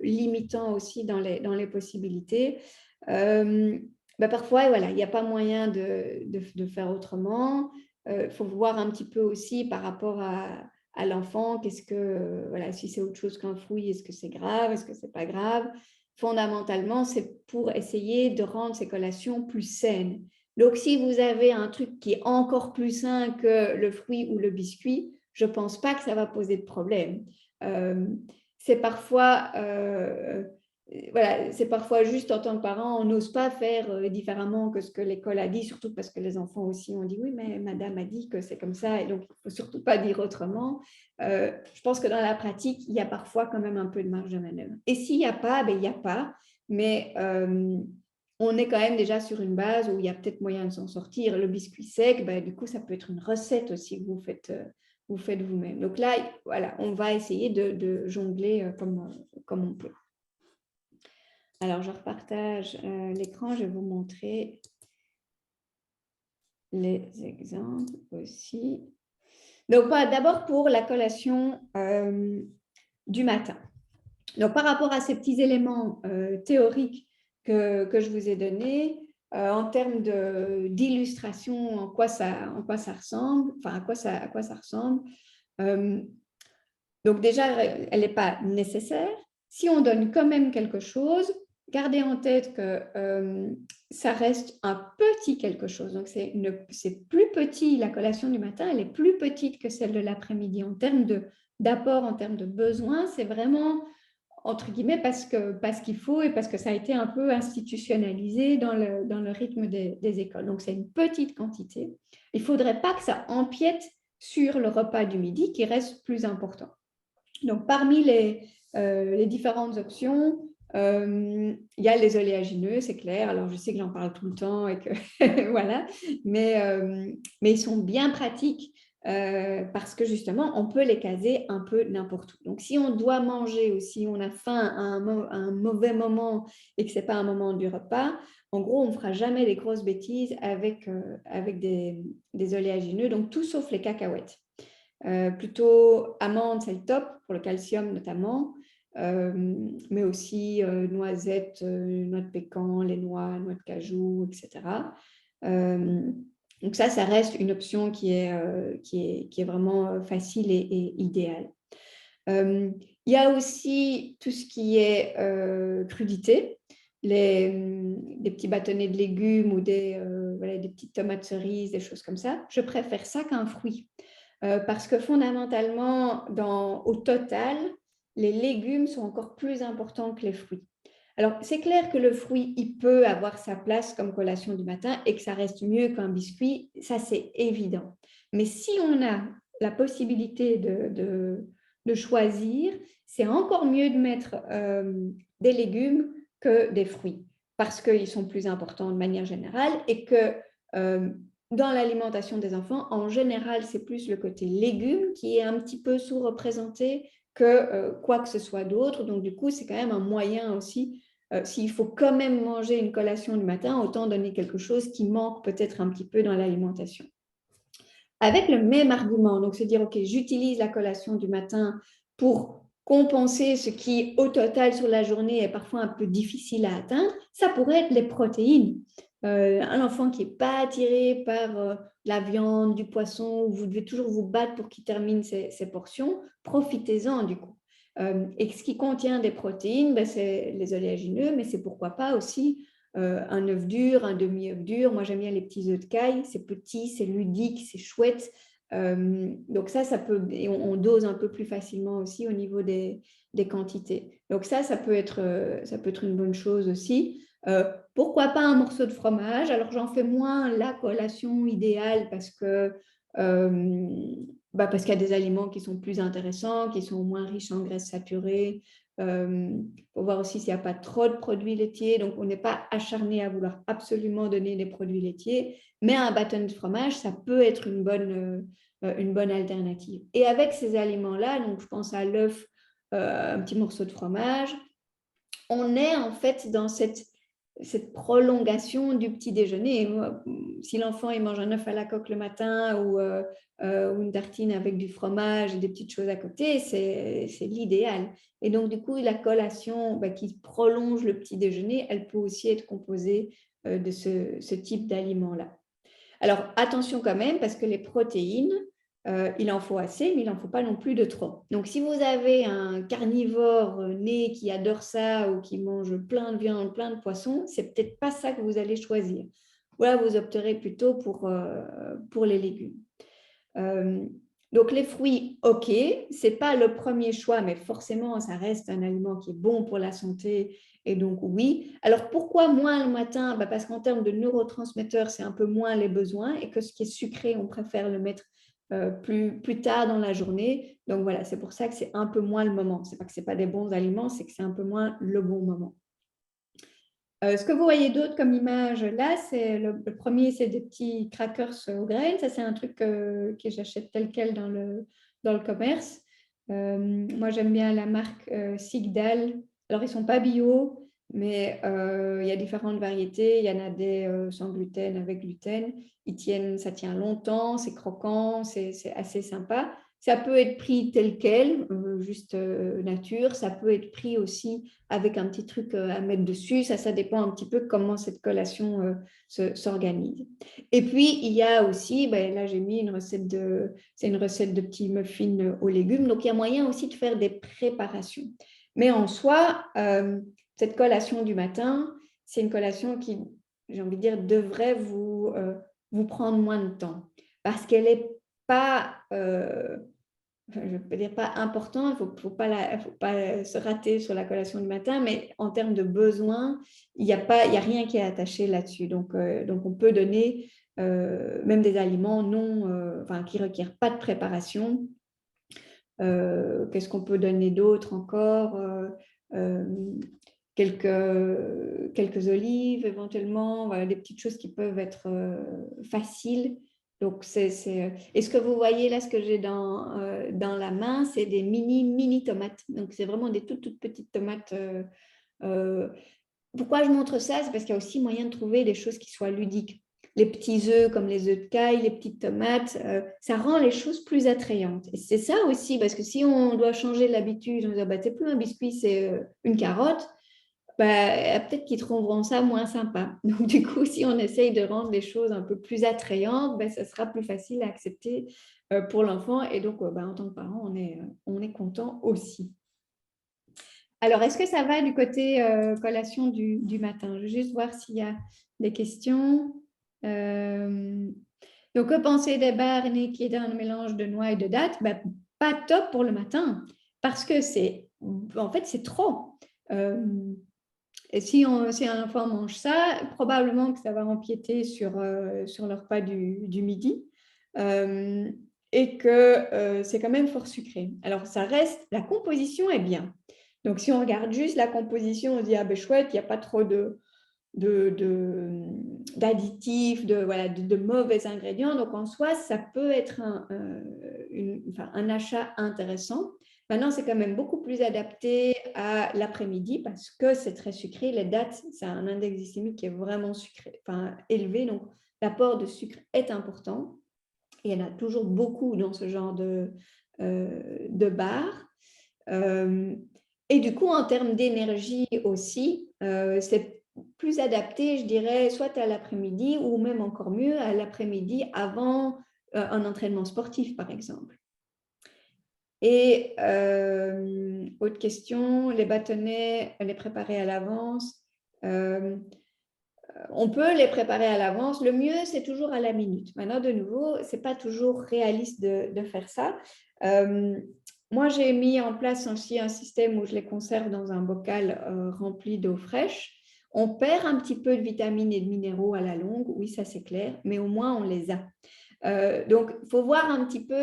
limitant aussi dans les possibilités. Parfois, voilà, il n'y a pas moyen de faire autrement. Il faut voir un petit peu aussi par rapport à l'enfant, voilà, si c'est autre chose qu'un fruit, est-ce que c'est grave, est-ce que c'est pas grave? Fondamentalement, c'est pour essayer de rendre ces collations plus saines. Donc, si vous avez un truc qui est encore plus sain que le fruit ou le biscuit, je ne pense pas que ça va poser de problème. C'est parfois, voilà, c'est parfois juste en tant que parent, on n'ose pas faire différemment que ce que l'école a dit, surtout parce que les enfants aussi ont dit oui, mais madame a dit que c'est comme ça, et donc il ne faut surtout pas dire autrement. Je pense que dans la pratique, il y a parfois quand même un peu de marge de manœuvre. Et s'il n'y a pas, il n'y a pas, mais on est quand même déjà sur une base où il y a peut-être moyen de s'en sortir. Le biscuit sec, du coup, ça peut être une recette aussi que vous faites vous-même. Donc là, voilà, on va essayer de jongler comme on peut. Alors, je repartage l'écran, je vais vous montrer les exemples aussi. Donc, d'abord pour la collation du matin. Donc, par rapport à ces petits éléments théoriques que je vous ai donnés, en termes d'illustration, en quoi ça ressemble, enfin, à quoi ça ressemble. Donc, déjà, elle n'est pas nécessaire. Si on donne quand même quelque chose, gardez en tête que ça reste un petit quelque chose. Donc, c'est plus petit, la collation du matin, elle est plus petite que celle de l'après-midi. En termes d'apport, en termes de besoins, c'est vraiment entre guillemets, parce qu'il faut et parce que ça a été un peu institutionnalisé dans le rythme des écoles. Donc, c'est une petite quantité. Il ne faudrait pas que ça empiète sur le repas du midi qui reste plus important. Donc, parmi les différentes options, il y a les oléagineux, c'est clair. Alors, je sais que j'en parle tout le temps et que voilà, mais ils sont bien pratiques parce que justement, on peut les caser un peu n'importe où. Donc, si on doit manger ou si on a faim à un mauvais moment et que ce n'est pas un moment du repas, en gros, on ne fera jamais des grosses bêtises avec des oléagineux, donc tout sauf les cacahuètes. Plutôt amandes, c'est le top pour le calcium notamment, mais aussi noisettes, noix de pécan, les noix de cajou, etc. Donc ça reste une option qui est vraiment facile et idéale. Il y a aussi tout ce qui est crudité, des petits bâtonnets de légumes ou des petites tomates cerises, des choses comme ça. Je préfère ça qu'un fruit. Parce que fondamentalement, au total, les légumes sont encore plus importants que les fruits. Alors, c'est clair que le fruit, il peut avoir sa place comme collation du matin et que ça reste mieux qu'un biscuit, ça c'est évident. Mais si on a la possibilité de choisir, c'est encore mieux de mettre des légumes que des fruits parce qu'ils sont plus importants de manière générale et que dans l'alimentation des enfants, en général, c'est plus le côté légumes qui est un petit peu sous-représenté que quoi que ce soit d'autre. Donc, du coup, c'est quand même un moyen aussi. S'il faut quand même manger une collation du matin, autant donner quelque chose qui manque peut-être un petit peu dans l'alimentation. Avec le même argument, donc se dire, OK, j'utilise la collation du matin pour compenser ce qui, au total, sur la journée, est parfois un peu difficile à atteindre, ça pourrait être les protéines. Un enfant qui n'est pas attiré par la viande, du poisson, où vous devez toujours vous battre pour qu'il termine ses portions, profitez-en du coup. Et ce qui contient des protéines, ben, c'est les oléagineux, mais c'est pourquoi pas aussi un œuf dur, un demi-œuf dur. Moi, j'aime bien les petits œufs de caille. C'est petit, c'est ludique, c'est chouette. Donc ça peut, et on dose un peu plus facilement aussi au niveau des quantités. Donc ça peut être une bonne chose aussi. Pourquoi pas un morceau de fromage? Alors, j'en fais moins la collation idéale parce qu'il y a des aliments qui sont plus intéressants, qui sont moins riches en graisses saturées. Pour voir aussi s'il n'y a pas trop de produits laitiers. Donc, on n'est pas acharné à vouloir absolument donner des produits laitiers, mais un bâton de fromage, ça peut être une bonne alternative. Et avec ces aliments-là, donc je pense à l'œuf, un petit morceau de fromage, on est en fait dans cette prolongation du petit déjeuner. Si l'enfant il mange un œuf à la coque le matin ou une tartine avec du fromage et des petites choses à côté, c'est l'idéal. Et donc, du coup, la collation qui prolonge le petit déjeuner, elle peut aussi être composée de ce type d'aliment-là. Alors, attention quand même, parce que les protéines, il en faut assez, mais il n'en faut pas non plus de trop. Donc, si vous avez un carnivore né qui adore ça ou qui mange plein de viande, plein de poissons, c'est peut-être pas ça que vous allez choisir. Voilà, vous opterez plutôt pour les légumes. Donc, les fruits, OK, ce n'est pas le premier choix, mais forcément, ça reste un aliment qui est bon pour la santé. Et donc, oui. Alors, pourquoi moins le matin? Parce qu'en termes de neurotransmetteurs, c'est un peu moins les besoins et que ce qui est sucré, on préfère le mettre plus tard dans la journée. Donc, voilà, c'est pour ça que c'est un peu moins le moment. Ce n'est pas que ce n'est pas des bons aliments, c'est que c'est un peu moins le bon moment. Ce que vous voyez d'autre comme image là, c'est le premier, c'est des petits crackers aux graines. Ça, c'est un truc que j'achète tel quel dans le commerce. Moi, j'aime bien la marque Sigdal. Alors, ils ne sont pas bio, mais il y a différentes variétés. Il y en a des sans gluten, avec gluten. Ça tient longtemps, c'est croquant, c'est assez sympa. Ça peut être pris tel quel, juste nature. Ça peut être pris aussi avec un petit truc à mettre dessus. Ça dépend un petit peu comment cette collation s'organise. Et puis, il y a aussi, ben, là j'ai mis une recette c'est une recette de petits muffins aux légumes. Donc, il y a moyen aussi de faire des préparations. Mais en soi, cette collation du matin, c'est une collation qui, j'ai envie de dire, devrait vous prendre moins de temps. Parce qu'elle n'est pas, je ne peux dire pas important, il ne faut pas se rater sur la collation du matin, mais en termes de besoins, il n'y a rien qui est attaché là-dessus. Donc, on peut donner même des aliments qui ne requièrent pas de préparation. Qu'est-ce qu'on peut donner d'autre encore quelques olives éventuellement, voilà, des petites choses qui peuvent être faciles. Donc, Et ce que vous voyez là, ce que j'ai dans la main, c'est des mini tomates. Donc, c'est vraiment des toutes petites tomates. Pourquoi je montre ça? C'est parce qu'il y a aussi moyen de trouver des choses qui soient ludiques. Les petits œufs comme les œufs de caille, les petites tomates, ça rend les choses plus attrayantes. Et c'est ça aussi, parce que si on doit changer l'habitude, on dit, bah, c'est plus un biscuit, c'est une carotte, bah, peut-être qu'ils trouveront ça moins sympa. Donc, du coup, si on essaye de rendre les choses un peu plus attrayantes, bah, ça sera plus facile à accepter pour l'enfant. Et donc, bah, en tant que parent, on est content aussi. Alors, est-ce que ça va du côté collation du matin? Je vais juste voir s'il y a des questions. Donc, que penser des barres qui est un mélange de noix et de dattes? Ben, pas top pour le matin parce que en fait, c'est trop. Et si un enfant mange ça, probablement que ça va empiéter sur le repas du midi. Et que c'est quand même fort sucré. Alors, la composition est bien. Donc, si on regarde juste la composition, on se dit, ah ben chouette, il n'y a pas trop d'additifs, de mauvais ingrédients. Donc, en soi, ça peut être un achat intéressant. Maintenant, c'est quand même beaucoup plus adapté à l'après-midi parce que c'est très sucré. Les dattes, c'est un index glycémique qui est vraiment élevé. Donc, l'apport de sucre est important. Et il y en a toujours beaucoup dans ce genre de bar. Et du coup, en termes d'énergie aussi, c'est plus adapté, je dirais, soit à l'après-midi ou même encore mieux à l'après-midi avant un entraînement sportif, par exemple. Et autre question, les bâtonnets, les préparer à l'avance. On peut les préparer à l'avance. Le mieux, c'est toujours à la minute. Maintenant, de nouveau, ce n'est pas toujours réaliste de faire ça. Moi, j'ai mis en place aussi un système où je les conserve dans un bocal rempli d'eau fraîche. On perd un petit peu de vitamines et de minéraux à la longue, oui, ça c'est clair, mais au moins on les a. Donc, il faut voir un petit peu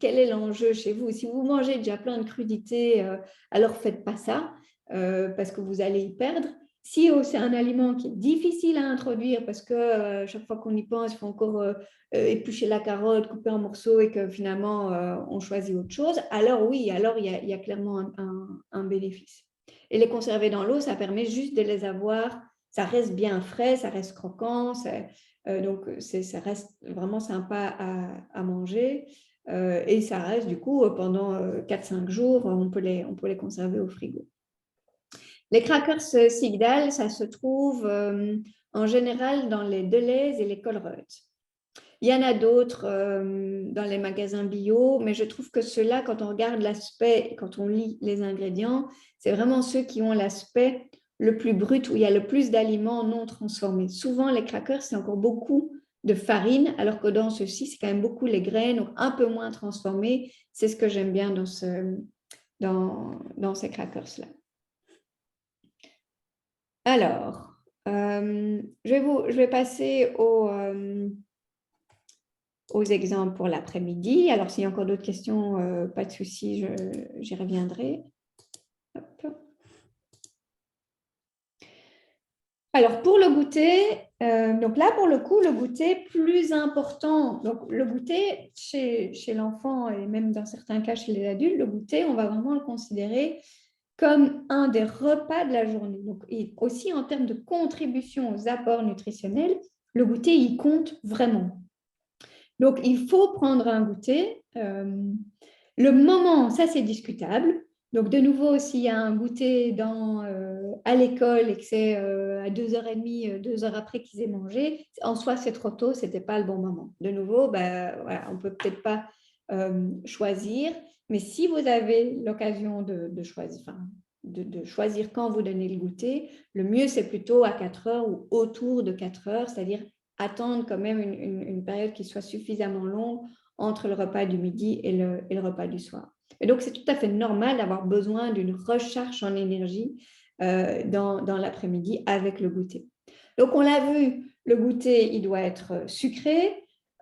quel est l'enjeu chez vous. Si vous mangez déjà plein de crudités, alors faites pas ça parce que vous allez y perdre. Si c'est un aliment qui est difficile à introduire parce que chaque fois qu'on y pense, il faut encore éplucher la carotte, couper en morceaux et que finalement on choisit autre chose, alors oui, alors il y a clairement un bénéfice. Et les conserver dans l'eau, ça permet juste de les avoir, ça reste bien frais, ça reste croquant, donc ça reste vraiment sympa à manger et ça reste du coup pendant 4-5 jours, on peut les conserver au frigo. Les crackers Sigdal, ça se trouve en général dans les Delhaize et les Colruyt. Il y en a d'autres dans les magasins bio, mais je trouve que ceux-là, quand on regarde l'aspect, quand on lit les ingrédients, c'est vraiment ceux qui ont l'aspect le plus brut, où il y a le plus d'aliments non transformés. Souvent, les crackers, c'est encore beaucoup de farine, alors que dans ceux-ci, c'est quand même beaucoup les graines, donc un peu moins transformés. C'est ce que j'aime bien dans ces crackers-là. Alors, je vais passer aux exemples pour l'après-midi. Alors, s'il y a encore d'autres questions, pas de souci, j'y reviendrai. Hop. Alors, pour le goûter, donc là, pour le coup, le goûter plus important. Donc, le goûter chez l'enfant et même dans certains cas chez les adultes, le goûter, on va vraiment le considérer comme un des repas de la journée. Donc, et aussi en termes de contribution aux apports nutritionnels, le goûter, il compte vraiment. Donc, il faut prendre un goûter. Le moment, ça c'est discutable. Donc de nouveau, s'il y a un goûter à l'école et que c'est à 2h30, 2 heures après qu'ils aient mangé, en soi c'est trop tôt, ce n'était pas le bon moment. De nouveau, ben, voilà, on ne peut peut-être pas choisir, mais si vous avez l'occasion de choisir, enfin, de choisir quand vous donnez le goûter, le mieux c'est plutôt à 4 heures ou autour de 4 heures, c'est-à-dire attendre quand même une période qui soit suffisamment longue entre le repas du midi et le repas du soir. Et donc, c'est tout à fait normal d'avoir besoin d'une recharge en énergie dans l'après-midi avec le goûter. Donc, on l'a vu, le goûter, il doit être sucré.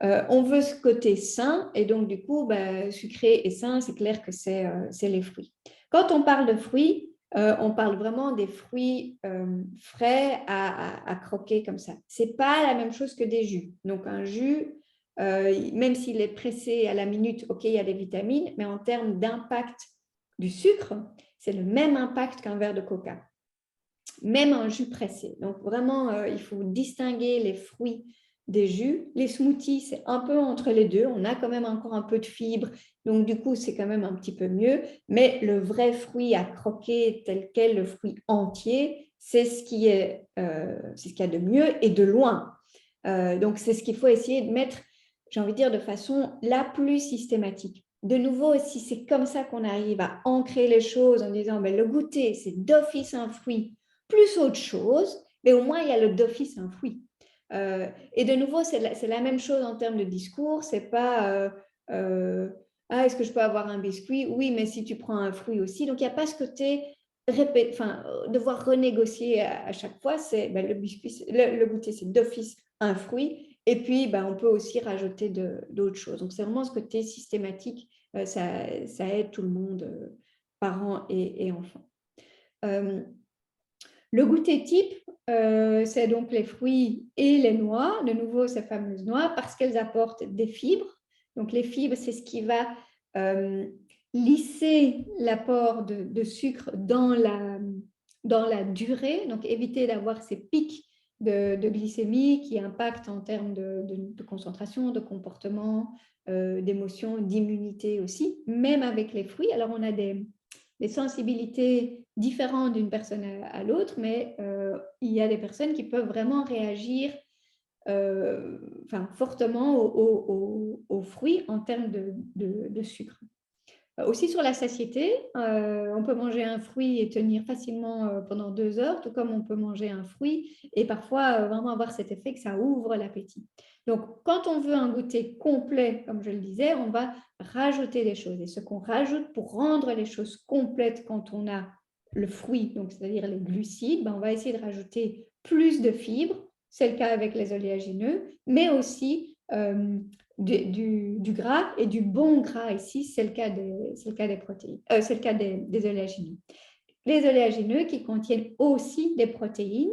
On veut ce côté sain et donc, du coup, ben, sucré et sain, c'est clair que c'est les fruits. Quand on parle de fruits, on parle vraiment des fruits frais à croquer comme ça. Ce n'est pas la même chose que des jus. Donc, un jus, même s'il est pressé à la minute, ok, il y a des vitamines, mais en termes d'impact du sucre, c'est le même impact qu'un verre de coca, même un jus pressé. Donc, vraiment, il faut distinguer les fruits des jus. Les smoothies, c'est un peu entre les deux. On a quand même encore un peu de fibres, donc du coup, c'est quand même un petit peu mieux. Mais le vrai fruit à croquer tel quel, le fruit entier, c'est ce qu'il y a de mieux et de loin. Donc, c'est ce qu'il faut essayer de mettre, j'ai envie de dire, de façon la plus systématique. De nouveau, si c'est comme ça qu'on arrive à ancrer les choses en disant ben, le goûter, c'est d'office un fruit, plus autre chose, mais au moins il y a le d'office un fruit. Et de nouveau, c'est la même chose en termes de discours. C'est pas ah, est-ce que je peux avoir un biscuit? Oui, mais si tu prends un fruit aussi. Donc, il n'y a pas ce côté devoir renégocier à chaque fois. C'est ben, le biscuit, le goûter, c'est d'office un fruit. Et puis, ben, on peut aussi rajouter d'autres choses. Donc, c'est vraiment ce côté systématique. Ça aide tout le monde, parents et enfants. Le goûter type, c'est donc les fruits et les noix, de nouveau ces fameuses noix, parce qu'elles apportent des fibres. Donc les fibres, c'est ce qui va lisser l'apport de sucre dans la durée, donc éviter d'avoir ces pics de glycémie qui impactent en termes de concentration, de comportement, d'émotion, d'immunité aussi, même avec les fruits. Alors on a des sensibilités différentes d'une personne à l'autre, mais il y a des personnes qui peuvent vraiment réagir fortement aux fruits en termes de sucre. Aussi sur la satiété, on peut manger un fruit et tenir facilement pendant 2 heures, tout comme on peut manger un fruit et parfois vraiment avoir cet effet que ça ouvre l'appétit. Donc, quand on veut un goûter complet, comme je le disais, on va rajouter des choses. Et ce qu'on rajoute pour rendre les choses complètes quand on a le fruit, donc c'est-à-dire les glucides, ben, on va essayer de rajouter plus de fibres. C'est le cas avec les oléagineux, mais aussi du gras et du bon gras ici, c'est le cas des protéines, c'est le cas des oléagineux. Les oléagineux qui contiennent aussi des protéines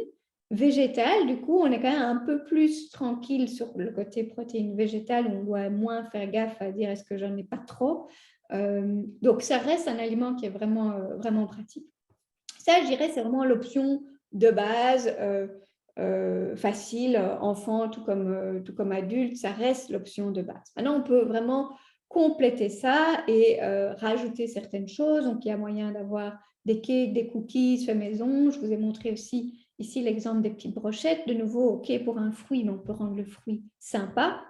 végétales, du coup, on est quand même un peu plus tranquille sur le côté protéines végétales, où on doit moins faire gaffe à dire est-ce que j'en ai pas trop. Donc, ça reste un aliment qui est vraiment pratique. Ça, je dirais, c'est vraiment l'option de base. Facile, enfant tout comme adulte, ça reste l'option de base. Maintenant, on peut vraiment compléter ça et rajouter certaines choses. Donc, il y a moyen d'avoir des cakes, des cookies fait maison. Je vous ai montré aussi ici l'exemple des petites brochettes. De nouveau, OK pour un fruit, mais on peut rendre le fruit sympa.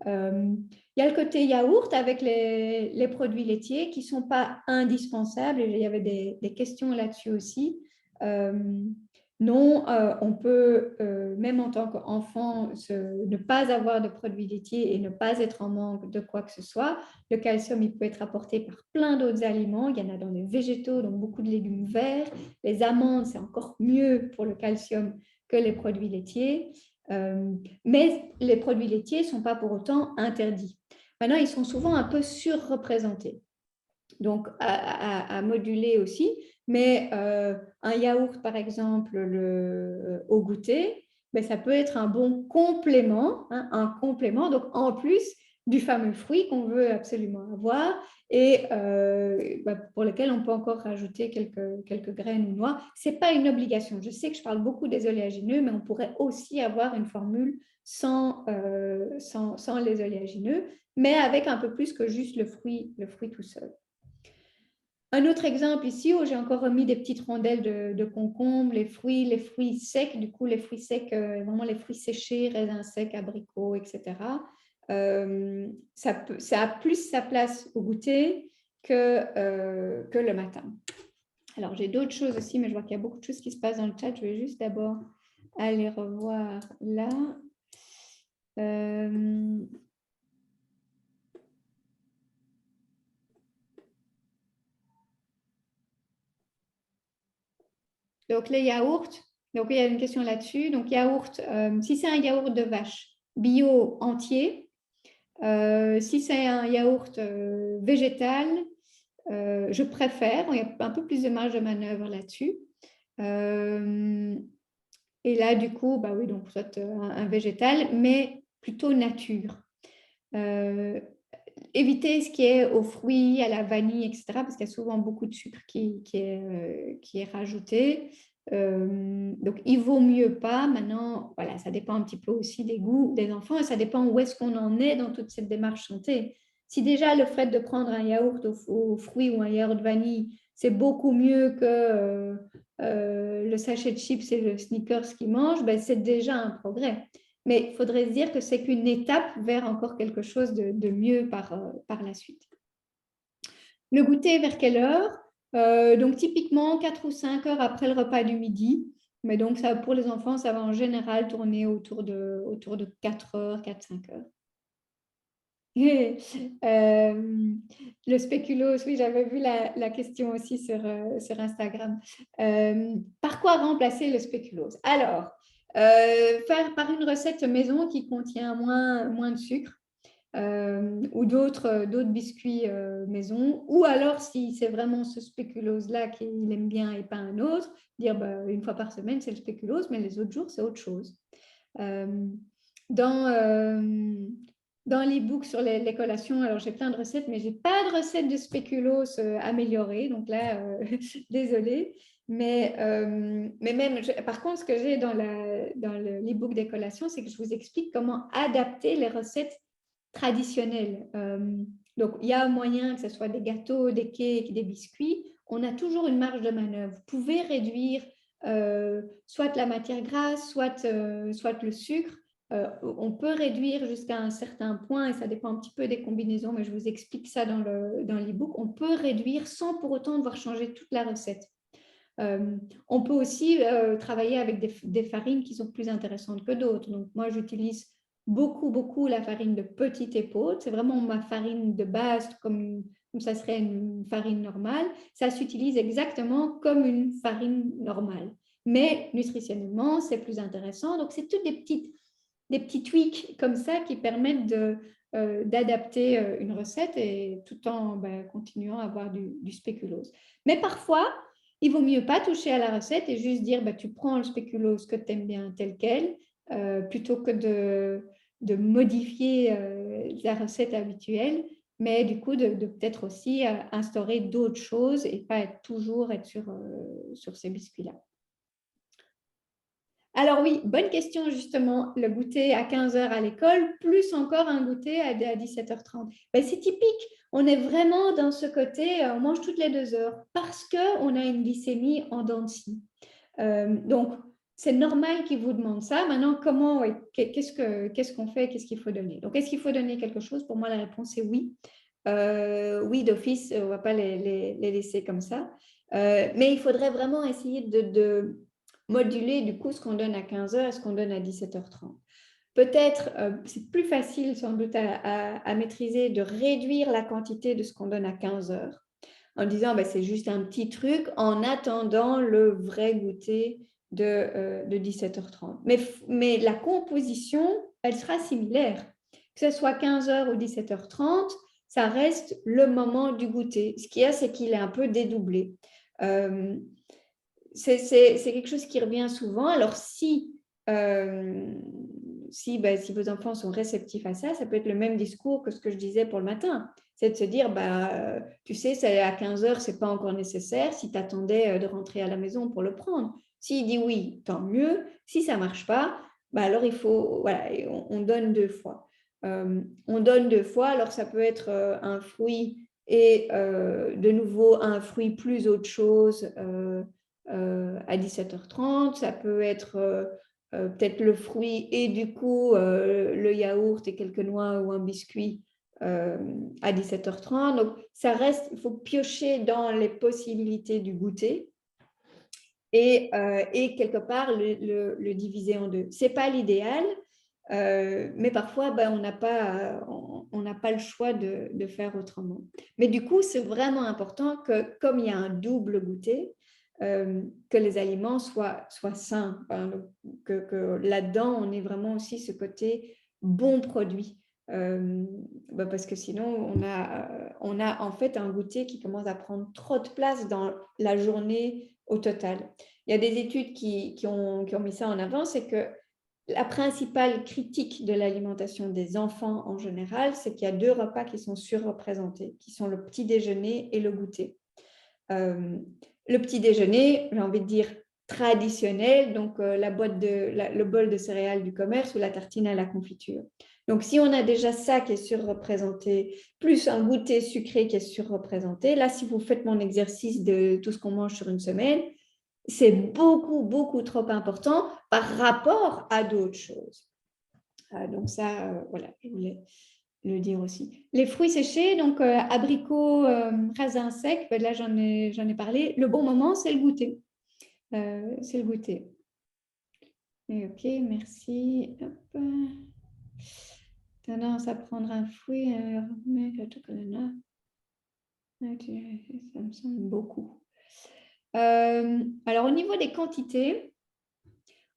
Il y a le côté yaourt avec les produits laitiers qui ne sont pas indispensables. Il y avait des questions là-dessus aussi. Non, on peut, même en tant qu'enfant, ne pas avoir de produits laitiers et ne pas être en manque de quoi que ce soit. Le calcium, il peut être apporté par plein d'autres aliments. Il y en a dans les végétaux, donc beaucoup de légumes verts. Les amandes, c'est encore mieux pour le calcium que les produits laitiers. Mais les produits laitiers ne sont pas pour autant interdits. Maintenant, ils sont souvent un peu surreprésentés. Donc, à moduler aussi. Mais un yaourt, par exemple, au goûter, ben, ça peut être un bon complément, hein, un complément. Donc, en plus, du fameux fruit qu'on veut absolument avoir et pour lequel on peut encore rajouter quelques graines ou noix. Ce n'est pas une obligation. Je sais que je parle beaucoup des oléagineux, mais on pourrait aussi avoir une formule sans les oléagineux, mais avec un peu plus que juste le fruit tout seul. Un autre exemple ici où j'ai encore remis des petites rondelles de concombre, les fruits secs, du coup les fruits secs, vraiment les fruits séchés, raisins secs, abricots, etc. Ça a plus sa place au goûter que le matin. Alors j'ai d'autres choses aussi, mais je vois qu'il y a beaucoup de choses qui se passent dans le chat. Je vais juste d'abord aller revoir là. Donc, les yaourts, donc il y a une question là-dessus. Donc, yaourt, si c'est un yaourt de vache bio entier, si c'est un yaourt végétal, je préfère, il y a un peu plus de marge de manœuvre là-dessus. Et là, du coup, bah oui, donc soit un végétal, mais plutôt nature. Éviter ce qui est aux fruits, à la vanille, etc., parce qu'il y a souvent beaucoup de sucre qui est rajouté. Donc, il vaut mieux pas. Maintenant, voilà, ça dépend un petit peu aussi des goûts des enfants et ça dépend où est-ce qu'on en est dans toute cette démarche santé. Si déjà le fait de prendre un yaourt aux fruits ou un yaourt vanille, c'est beaucoup mieux que le sachet de chips et le Snickers qu'ils mangent, ben, c'est déjà un progrès. Mais il faudrait se dire que c'est qu'une étape vers encore quelque chose de mieux par la suite. Le goûter, vers quelle heure? Donc, typiquement, 4 ou 5 heures après le repas du midi. Mais donc, ça, pour les enfants, ça va en général tourner autour de 4 heures, 4-5 heures. Le spéculoos, oui, j'avais vu la question aussi sur Instagram. Par quoi remplacer le spéculoos? Alors, faire par une recette maison qui contient moins de sucre ou d'autres biscuits maison, ou alors si c'est vraiment ce spéculoos-là qu'il aime bien et pas un autre, dire bah, une fois par semaine c'est le spéculoos, mais les autres jours c'est autre chose. Dans l'e-book sur les collations, alors j'ai plein de recettes, mais j'ai pas de recette de spéculoos améliorée, donc là, désolée. Mais même, par contre, ce que j'ai dans l'e-book des collations, c'est que je vous explique comment adapter les recettes traditionnelles. Donc, il y a un moyen que ce soit des gâteaux, des cakes, des biscuits. On a toujours une marge de manœuvre. Vous pouvez réduire soit la matière grasse, soit le sucre. On peut réduire jusqu'à un certain point, et ça dépend un petit peu des combinaisons, mais je vous explique ça dans l'e-book. On peut réduire sans pour autant devoir changer toute la recette. On peut aussi travailler avec des farines qui sont plus intéressantes que d'autres. Donc, moi, j'utilise beaucoup la farine de petite épaule. C'est vraiment ma farine de base, comme ça serait une farine normale. Ça s'utilise exactement comme une farine normale. Mais nutritionnellement, c'est plus intéressant. Donc, c'est toutes des petits tweaks comme ça qui permettent d'adapter une recette et tout en continuant à avoir du spéculoos. Mais parfois, il vaut mieux pas toucher à la recette et juste dire tu prends le spéculoos que tu aimes bien tel quel, plutôt que de modifier la recette habituelle, mais du coup de peut-être aussi instaurer d'autres choses et pas toujours être sur ces biscuits-là. Alors oui, bonne question justement, le goûter à 15h à l'école, plus encore un goûter à 17h30. C'est typique, on est vraiment dans ce côté, on mange toutes les 2 heures parce qu'on a une glycémie en dents de scie. Donc, c'est normal qu'ils vous demandent ça. Maintenant, qu'est-ce qu'on fait, qu'est-ce qu'il faut donner? Donc, est-ce qu'il faut donner quelque chose? Pour moi, la réponse est oui. Oui, d'office, on ne va pas les laisser comme ça. Mais il faudrait vraiment essayer de moduler du coup ce qu'on donne à 15h et ce qu'on donne à 17h30. Peut-être, c'est plus facile sans doute à maîtriser de réduire la quantité de ce qu'on donne à 15h en disant c'est juste un petit truc en attendant le vrai goûter de 17h30. Mais la composition, elle sera similaire. Que ce soit 15h ou 17h30, ça reste le moment du goûter. Ce qu'il y a, c'est qu'il est un peu dédoublé. C'est quelque chose qui revient souvent. Alors, si si vos enfants sont réceptifs à ça, ça peut être le même discours que ce que je disais pour le matin. C'est de se dire, tu sais, à 15 heures, ce n'est pas encore nécessaire si tu attendais de rentrer à la maison pour le prendre. S'il dit oui, tant mieux. Si ça ne marche pas, alors il faut, voilà, on donne 2 fois. On donne 2 fois, alors ça peut être un fruit et de nouveau un fruit plus autre chose à 17h30. Ça peut être peut-être le fruit et du coup le yaourt et quelques noix ou un biscuit à 17h30. Donc, ça reste, il faut piocher dans les possibilités du goûter et quelque part le diviser en 2. Ce n'est pas l'idéal, mais parfois, on n'a pas le choix de faire autrement. Mais du coup, c'est vraiment important que, comme il y a un double goûter, que les aliments soient sains. Enfin, que là-dedans, on ait vraiment aussi ce côté bon produit. Parce que sinon, on a en fait un goûter qui commence à prendre trop de place dans la journée au total. Il y a des études qui ont mis ça en avant, c'est que la principale critique de l'alimentation des enfants en général, c'est qu'il y a 2 repas qui sont surreprésentés, qui sont le petit déjeuner et le goûter. Le petit déjeuner, j'ai envie de dire traditionnel, donc le bol de céréales du commerce ou la tartine à la confiture. Donc, si on a déjà ça qui est surreprésenté, plus un goûter sucré qui est surreprésenté, là, si vous faites mon exercice de tout ce qu'on mange sur une semaine, c'est beaucoup, beaucoup trop important par rapport à d'autres choses. Donc ça, voilà, je voulais le dire aussi. Les fruits séchés, donc abricots, raisins secs, là j'en ai parlé. Le bon moment, c'est le goûter. C'est le goûter. Ok, merci. Hop. Tendance à prendre un fruit, ça me semble beaucoup. Alors, au niveau des quantités,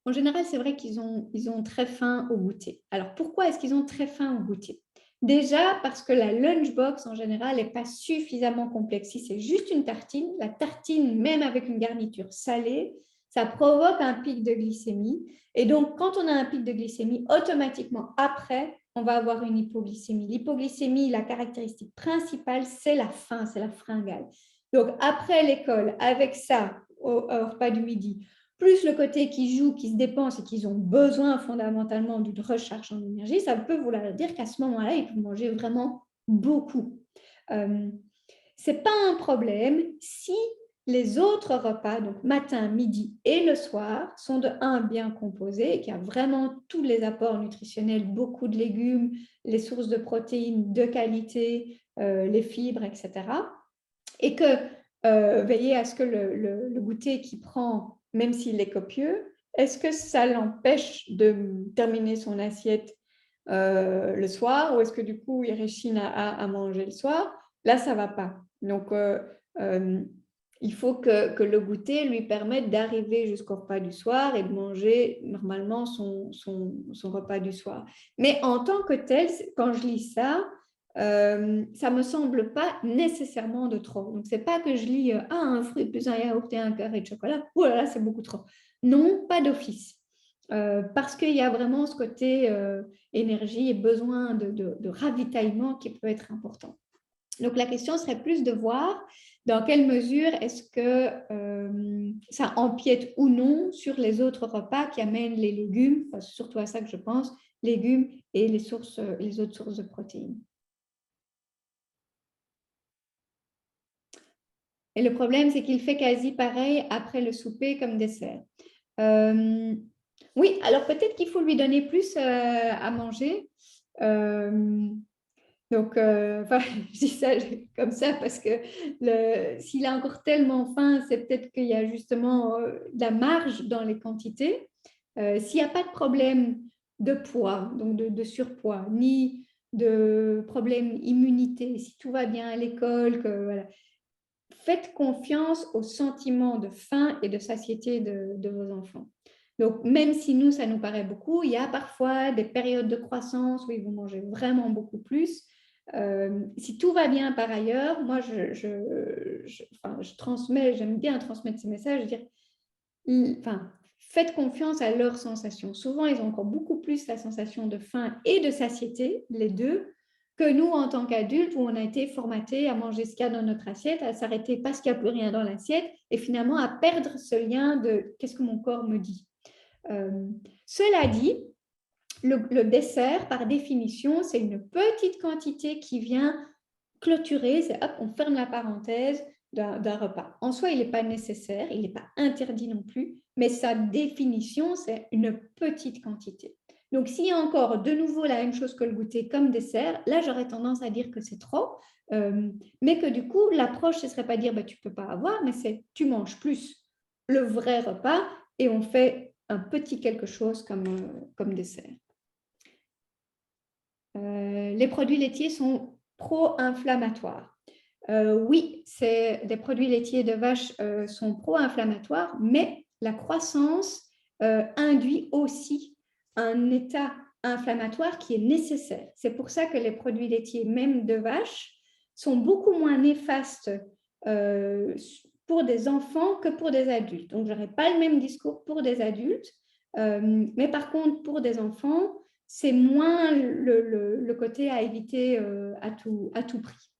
en général, c'est vrai qu'ils ont très faim au goûter. Alors, pourquoi est-ce qu'ils ont très faim au goûter? Déjà, parce que la lunchbox, en général, n'est pas suffisamment complexe. Si c'est juste une tartine, la tartine, même avec une garniture salée, ça provoque un pic de glycémie. Et donc, quand on a un pic de glycémie, automatiquement, après, on va avoir une hypoglycémie. L'hypoglycémie, la caractéristique principale, c'est la faim, c'est la fringale. Donc, après l'école, avec ça, au repas du midi, plus le côté qui joue, qui se dépense et qu'ils ont besoin fondamentalement d'une recharge en énergie, ça peut vouloir dire qu'à ce moment-là, ils peuvent manger vraiment beaucoup. Ce n'est pas un problème si les autres repas, donc matin, midi et le soir, sont de un bien composés et qu'il y a vraiment tous les apports nutritionnels, beaucoup de légumes, les sources de protéines de qualité, les fibres, etc. Et que veiller à ce que le goûter qu'il prend, même s'il est copieux, est-ce que ça l'empêche de terminer son assiette le soir ou est-ce que du coup il réchine à manger le soir? Là, ça ne va pas. Donc, il faut que le goûter lui permette d'arriver jusqu'au repas du soir et de manger normalement son repas du soir. Mais en tant que tel, quand je lis ça, ça ne me semble pas nécessairement de trop. Donc, ce n'est pas que je lis un fruit plus un yaourt et un carré de chocolat. Oh là là, c'est beaucoup trop. Non, pas d'office. Parce qu'il y a vraiment ce côté énergie et besoin de ravitaillement qui peut être important. Donc, la question serait plus de voir dans quelle mesure est-ce que ça empiète ou non sur les autres repas qui amènent les légumes, enfin, c'est surtout à ça que je pense, légumes et les autres sources de protéines. Et le problème, c'est qu'il fait quasi pareil après le souper comme dessert. Oui, alors peut-être qu'il faut lui donner plus à manger. Donc, je dis ça comme ça parce que s'il a encore tellement faim, c'est peut-être qu'il y a justement de la marge dans les quantités. S'il n'y a pas de problème de poids, donc de surpoids, ni de problème immunité, si tout va bien à l'école, voilà, faites confiance au sentiment de faim et de satiété de vos enfants. Donc, même si nous, ça nous paraît beaucoup, il y a parfois des périodes de croissance où ils vont manger vraiment beaucoup plus. Si tout va bien par ailleurs, moi, je transmets, j'aime bien transmettre ces messages, dire, faites confiance à leurs sensations. Souvent, ils ont encore beaucoup plus la sensation de faim et de satiété, les deux, que nous, en tant qu'adultes, où on a été formatés à manger ce qu'il y a dans notre assiette, à s'arrêter parce qu'il n'y a plus rien dans l'assiette, et finalement à perdre ce lien de qu'est-ce que mon corps me dit. Cela dit, le dessert, par définition, c'est une petite quantité qui vient clôturer, c'est hop, on ferme la parenthèse d'un repas. En soi, il n'est pas nécessaire, il n'est pas interdit non plus, mais sa définition, c'est une petite quantité. Donc, s'il y a encore de nouveau la même chose que le goûter comme dessert, là, j'aurais tendance à dire que c'est trop, mais que du coup, l'approche, ce ne serait pas dire tu ne peux pas avoir, mais c'est tu manges plus le vrai repas et on fait un petit quelque chose comme dessert. Les produits laitiers sont pro-inflammatoires. Oui, des produits laitiers de vache sont pro-inflammatoires, mais la croissance induit aussi un état inflammatoire qui est nécessaire. C'est pour ça que les produits laitiers, même de vache, sont beaucoup moins néfastes pour des enfants que pour des adultes. Donc, je n'aurai pas le même discours pour des adultes, mais par contre, pour des enfants, c'est moins le côté à éviter à tout prix.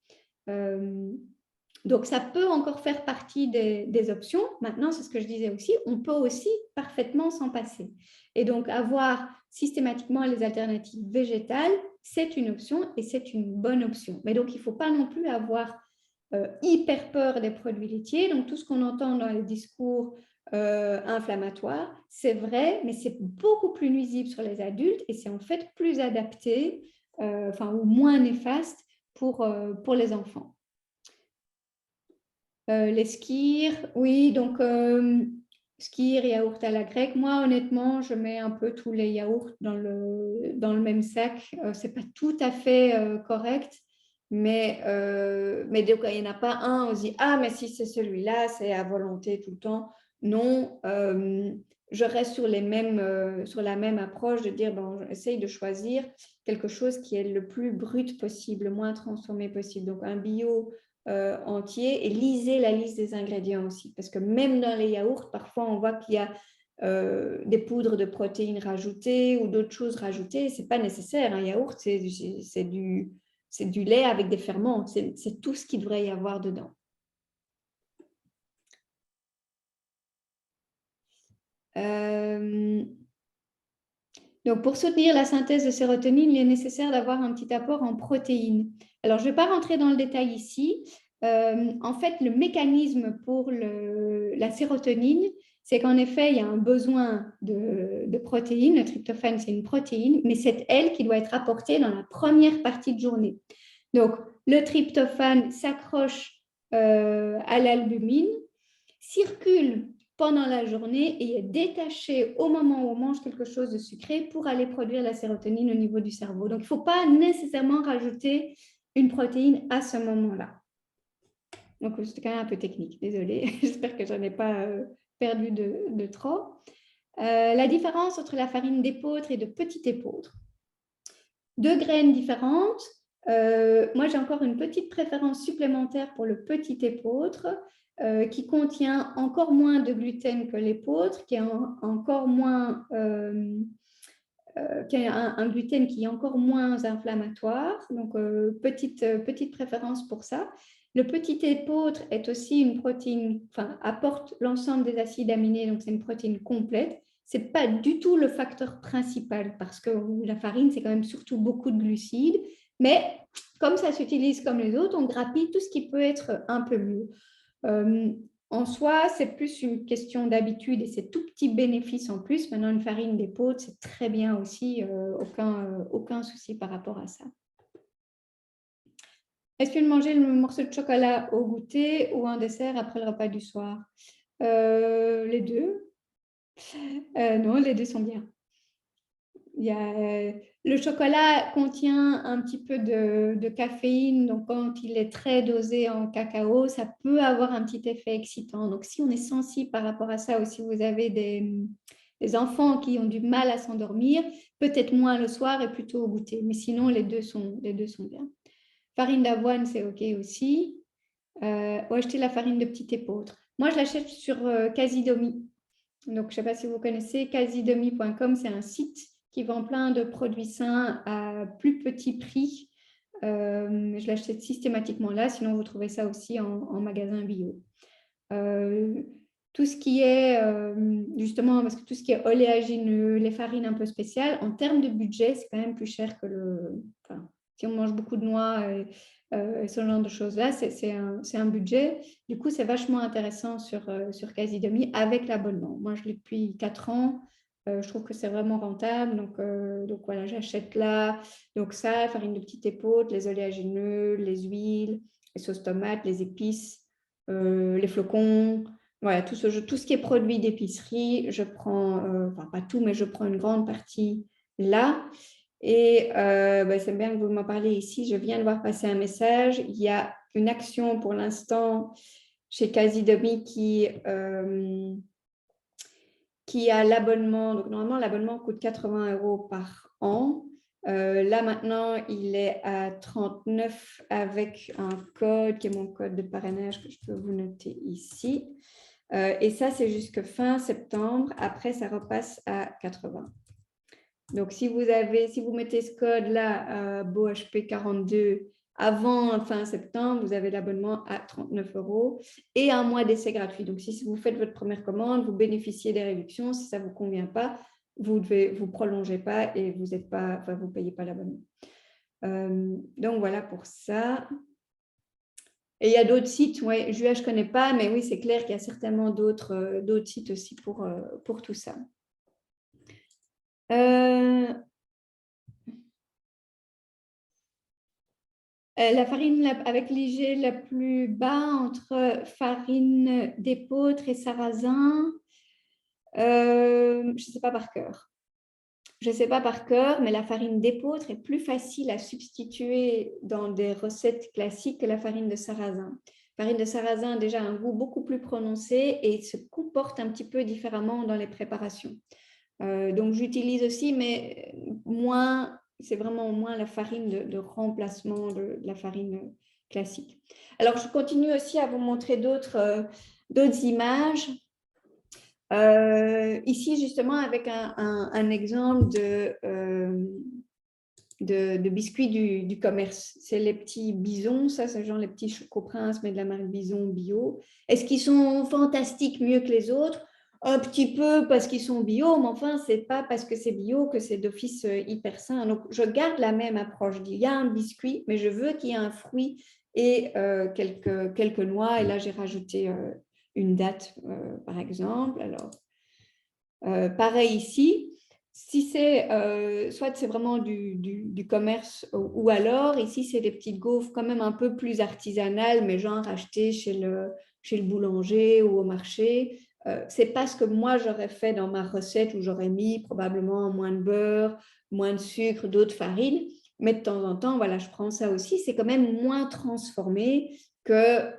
Donc, ça peut encore faire partie des options. Maintenant, c'est ce que je disais aussi, on peut aussi parfaitement s'en passer. Et donc, avoir systématiquement les alternatives végétales, c'est une option et c'est une bonne option. Mais donc, il ne faut pas non plus avoir hyper peur des produits laitiers. Donc, tout ce qu'on entend dans les discours inflammatoires, c'est vrai, mais c'est beaucoup plus nuisible sur les adultes et c'est en fait plus adapté, ou moins néfaste pour les enfants. Les skyrs, oui, donc skyrs, yaourt à la grecque. Moi, honnêtement, je mets un peu tous les yaourts dans le même sac. Ce n'est pas tout à fait correct, mais donc, il n'y en a pas un, on se dit, ah, mais si c'est celui-là, c'est à volonté tout le temps. Non, je reste sur la même approche de dire, bon, j'essaye de choisir quelque chose qui est le plus brut possible, le moins transformé possible. Donc, un bio entier et lisez la liste des ingrédients aussi. Parce que même dans les yaourts, parfois, on voit qu'il y a des poudres de protéines rajoutées ou d'autres choses rajoutées. Ce n'est pas nécessaire. Un yaourt, c'est du lait avec des ferments. C'est tout ce qu'il devrait y avoir dedans. Donc, pour soutenir la synthèse de sérotonine, il est nécessaire d'avoir un petit apport en protéines. Alors, je ne vais pas rentrer dans le détail ici. En fait, le mécanisme pour la sérotonine, c'est qu'en effet, il y a un besoin de protéines. Le tryptophane, c'est une protéine, mais c'est elle qui doit être apportée dans la première partie de journée. Donc, le tryptophane s'accroche à l'albumine, circule pendant la journée et est détaché au moment où on mange quelque chose de sucré pour aller produire la sérotonine au niveau du cerveau. Donc, il ne faut pas nécessairement rajouter une protéine à ce moment-là. Donc, c'est quand même un peu technique, désolée. J'espère que je n'en ai pas perdu de trop. La différence entre la farine d'épeautre et de petit épeautre. Deux graines différentes. Moi, j'ai encore une petite préférence supplémentaire pour le petit épeautre qui contient encore moins de gluten que l'épeautre, qui a encore moins... qui a un gluten qui est encore moins inflammatoire. Donc, petite préférence pour ça. Le petit épeautre est aussi une protéine, apporte l'ensemble des acides aminés, donc c'est une protéine complète. Ce n'est pas du tout le facteur principal parce que la farine, c'est quand même surtout beaucoup de glucides. Mais comme ça s'utilise comme les autres, on grappille tout ce qui peut être un peu mieux. En soi, c'est plus une question d'habitude et c'est tout petit bénéfice en plus. Maintenant, une farine d'épeautre, c'est très bien aussi, aucun souci par rapport à ça. Est-ce que manger le morceau de chocolat au goûter ou en dessert après le repas du soir? Les deux. Non, les deux sont bien. Le chocolat contient un petit peu de caféine, donc quand il est très dosé en cacao, ça peut avoir un petit effet excitant. Donc, si on est sensible par rapport à ça ou si vous avez des enfants qui ont du mal à s'endormir, peut-être moins le soir et plutôt au goûter. Mais sinon, les deux sont bien. Farine d'avoine, c'est OK aussi. Ou acheter la farine de petit épeautre. Moi, je l'achète sur Casidomi. Donc, je ne sais pas si vous connaissez, quasidemi.com, c'est un site qui vend plein de produits sains à plus petit prix. Je l'achète systématiquement là, sinon vous trouvez ça aussi en magasin bio. Tout ce qui est, justement, parce que tout ce qui est oléagineux, les farines un peu spéciales, en termes de budget, c'est quand même plus cher que enfin, si on mange beaucoup de noix et ce genre de choses-là, c'est un budget. Du coup, c'est vachement intéressant sur Casidemi avec l'abonnement. Moi, je l'ai depuis 4 ans. Je trouve que c'est vraiment rentable. Donc voilà, j'achète là. Donc ça, farine de petite épaule, les oléagineux, les huiles, les sauces tomates, les épices, les flocons. Voilà, tout ce qui est produit d'épicerie, je prends, enfin pas tout, mais je prends une grande partie là. Et c'est bien que vous m'en parlez ici. Je viens de voir passer un message. Il y a une action pour l'instant chez Casidomi qui a l'abonnement. Donc, normalement, l'abonnement coûte 80 € par an. Là, maintenant, il est à 39 avec un code qui est mon code de parrainage que je peux vous noter ici. Et ça, c'est jusque fin septembre. Après, ça repasse à 80. Donc, si vous mettez ce code-là, BOHP42, avant fin septembre, vous avez l'abonnement à 39 € et un mois d'essai gratuit. Donc, si vous faites votre première commande, vous bénéficiez des réductions. Si ça ne vous convient pas, vous ne prolongez pas et vous ne payez pas l'abonnement. Donc, voilà pour ça. Et il y a d'autres sites, ouais, je ne connais pas, mais oui, c'est clair qu'il y a certainement d'autres sites aussi pour tout ça. La farine avec l'IG la plus bas entre farine d'épeautre et sarrasin, je ne sais pas par cœur. Je ne sais pas par cœur, mais la farine d'épeautre est plus facile à substituer dans des recettes classiques que la farine de sarrasin. La farine de sarrasin a déjà un goût beaucoup plus prononcé et se comporte un petit peu différemment dans les préparations. Donc, j'utilise aussi, mais moins, c'est vraiment moins la farine de remplacement de la farine classique. Alors, je continue aussi à vous montrer d'autres images. Ici, justement, avec un exemple de biscuits du commerce. C'est les petits bisons, ça, c'est genre les petits Choco Prince, mais de la marque Bison bio. Est-ce qu'ils sont fantastiques mieux que les autres? Un petit peu parce qu'ils sont bio, mais enfin, c'est pas parce que c'est bio que c'est d'office hyper sain. Donc, je garde la même approche. Je dis, il y a un biscuit, mais je veux qu'il y ait un fruit et quelques noix. Et là, j'ai rajouté une date, par exemple. Alors, pareil ici. Si c'est, soit c'est vraiment du commerce ou alors, ici, c'est des petites gaufres quand même un peu plus artisanales, mais genre achetées chez le boulanger ou au marché. C'est pas ce que moi, j'aurais fait dans ma recette où j'aurais mis probablement moins de beurre, moins de sucre, d'autres farines. Mais de temps en temps, voilà, je prends ça aussi. C'est quand même moins transformé que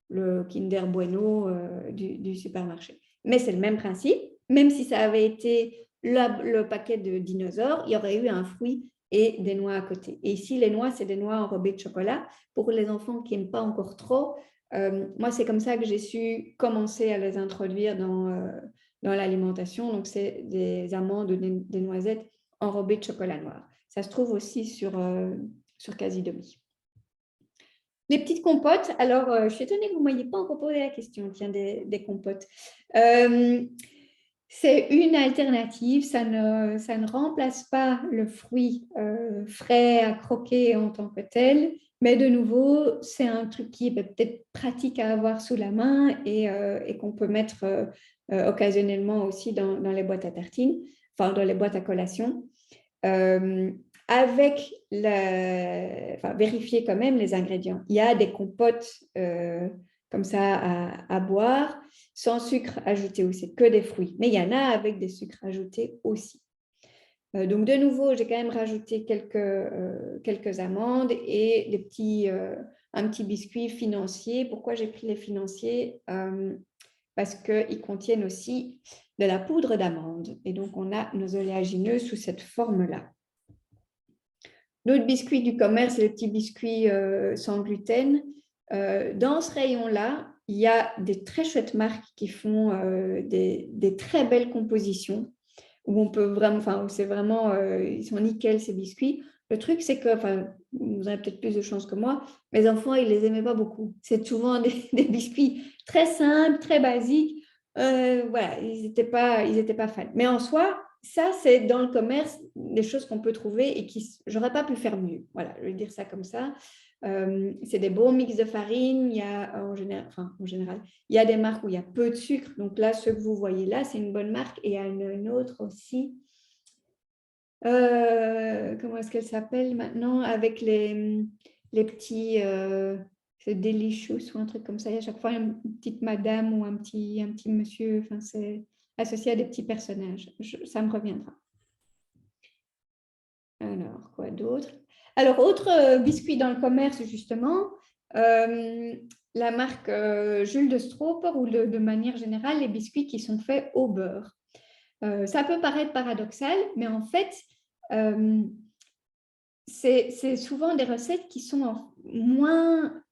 le Kinder Bueno du supermarché. Mais c'est le même principe. Même si ça avait été le paquet de dinosaures, il y aurait eu un fruit et des noix à côté. Et ici, les noix, c'est des noix enrobées de chocolat. Pour les enfants qui n'aiment pas encore trop, moi, c'est comme ça que j'ai su commencer à les introduire dans l'alimentation. Donc, c'est des amandes ou des noisettes enrobées de chocolat noir. Ça se trouve aussi sur Casidomi. Les petites compotes, alors je suis étonnée que vous ne m'ayez pas encore posé la question, tiens, des compotes. C'est une alternative, ça ne remplace pas le fruit frais à croquer en tant que tel, mais de nouveau, c'est un truc qui est peut-être pratique à avoir sous la main et qu'on peut mettre occasionnellement aussi dans les boîtes à tartines, enfin dans les boîtes à collation. Vérifier quand même les ingrédients. Il y a des compotes comme ça à boire, sans sucre ajouté, où c'est que des fruits. Mais il y en a avec des sucres ajoutés aussi. Donc, de nouveau, j'ai quand même rajouté quelques amandes et un petit biscuit financier. Pourquoi j'ai pris les financiers? Parce qu'ils contiennent aussi de la poudre d'amande. Et donc, on a nos oléagineux sous cette forme-là. D'autres biscuits du commerce, les petits biscuits sans gluten. Dans ce rayon-là, il y a des très chouettes marques qui font des très belles compositions où on peut vraiment, enfin, où c'est vraiment, ils sont nickel ces biscuits. Le truc, c'est que, enfin, vous avez peut-être plus de chance que moi, mes enfants, ils les aimaient pas beaucoup. C'est souvent des biscuits très simples, très basiques. Voilà, ils étaient pas fans. Mais en soi, ça, c'est dans le commerce des choses qu'on peut trouver et qui, j'aurais pas pu faire mieux. Voilà, je vais dire ça comme ça. C'est des bons mix de farine. Il y a en général, il y a des marques où il y a peu de sucre. Donc là, ce que vous voyez là, c'est une bonne marque. Et il y a une autre aussi. Comment est-ce qu'elle s'appelle maintenant? Avec les petits c'est Delicious ou un truc comme ça. Il y a à chaque fois une petite madame ou un petit monsieur. Enfin, c'est associé à des petits personnages. Ça me reviendra. Alors, quoi d'autre? Alors, autre biscuit dans le commerce, justement, la marque Jules de Stroop ou de manière générale, les biscuits qui sont faits au beurre. Ça peut paraître paradoxal, mais en fait, c'est souvent des recettes qui sont moins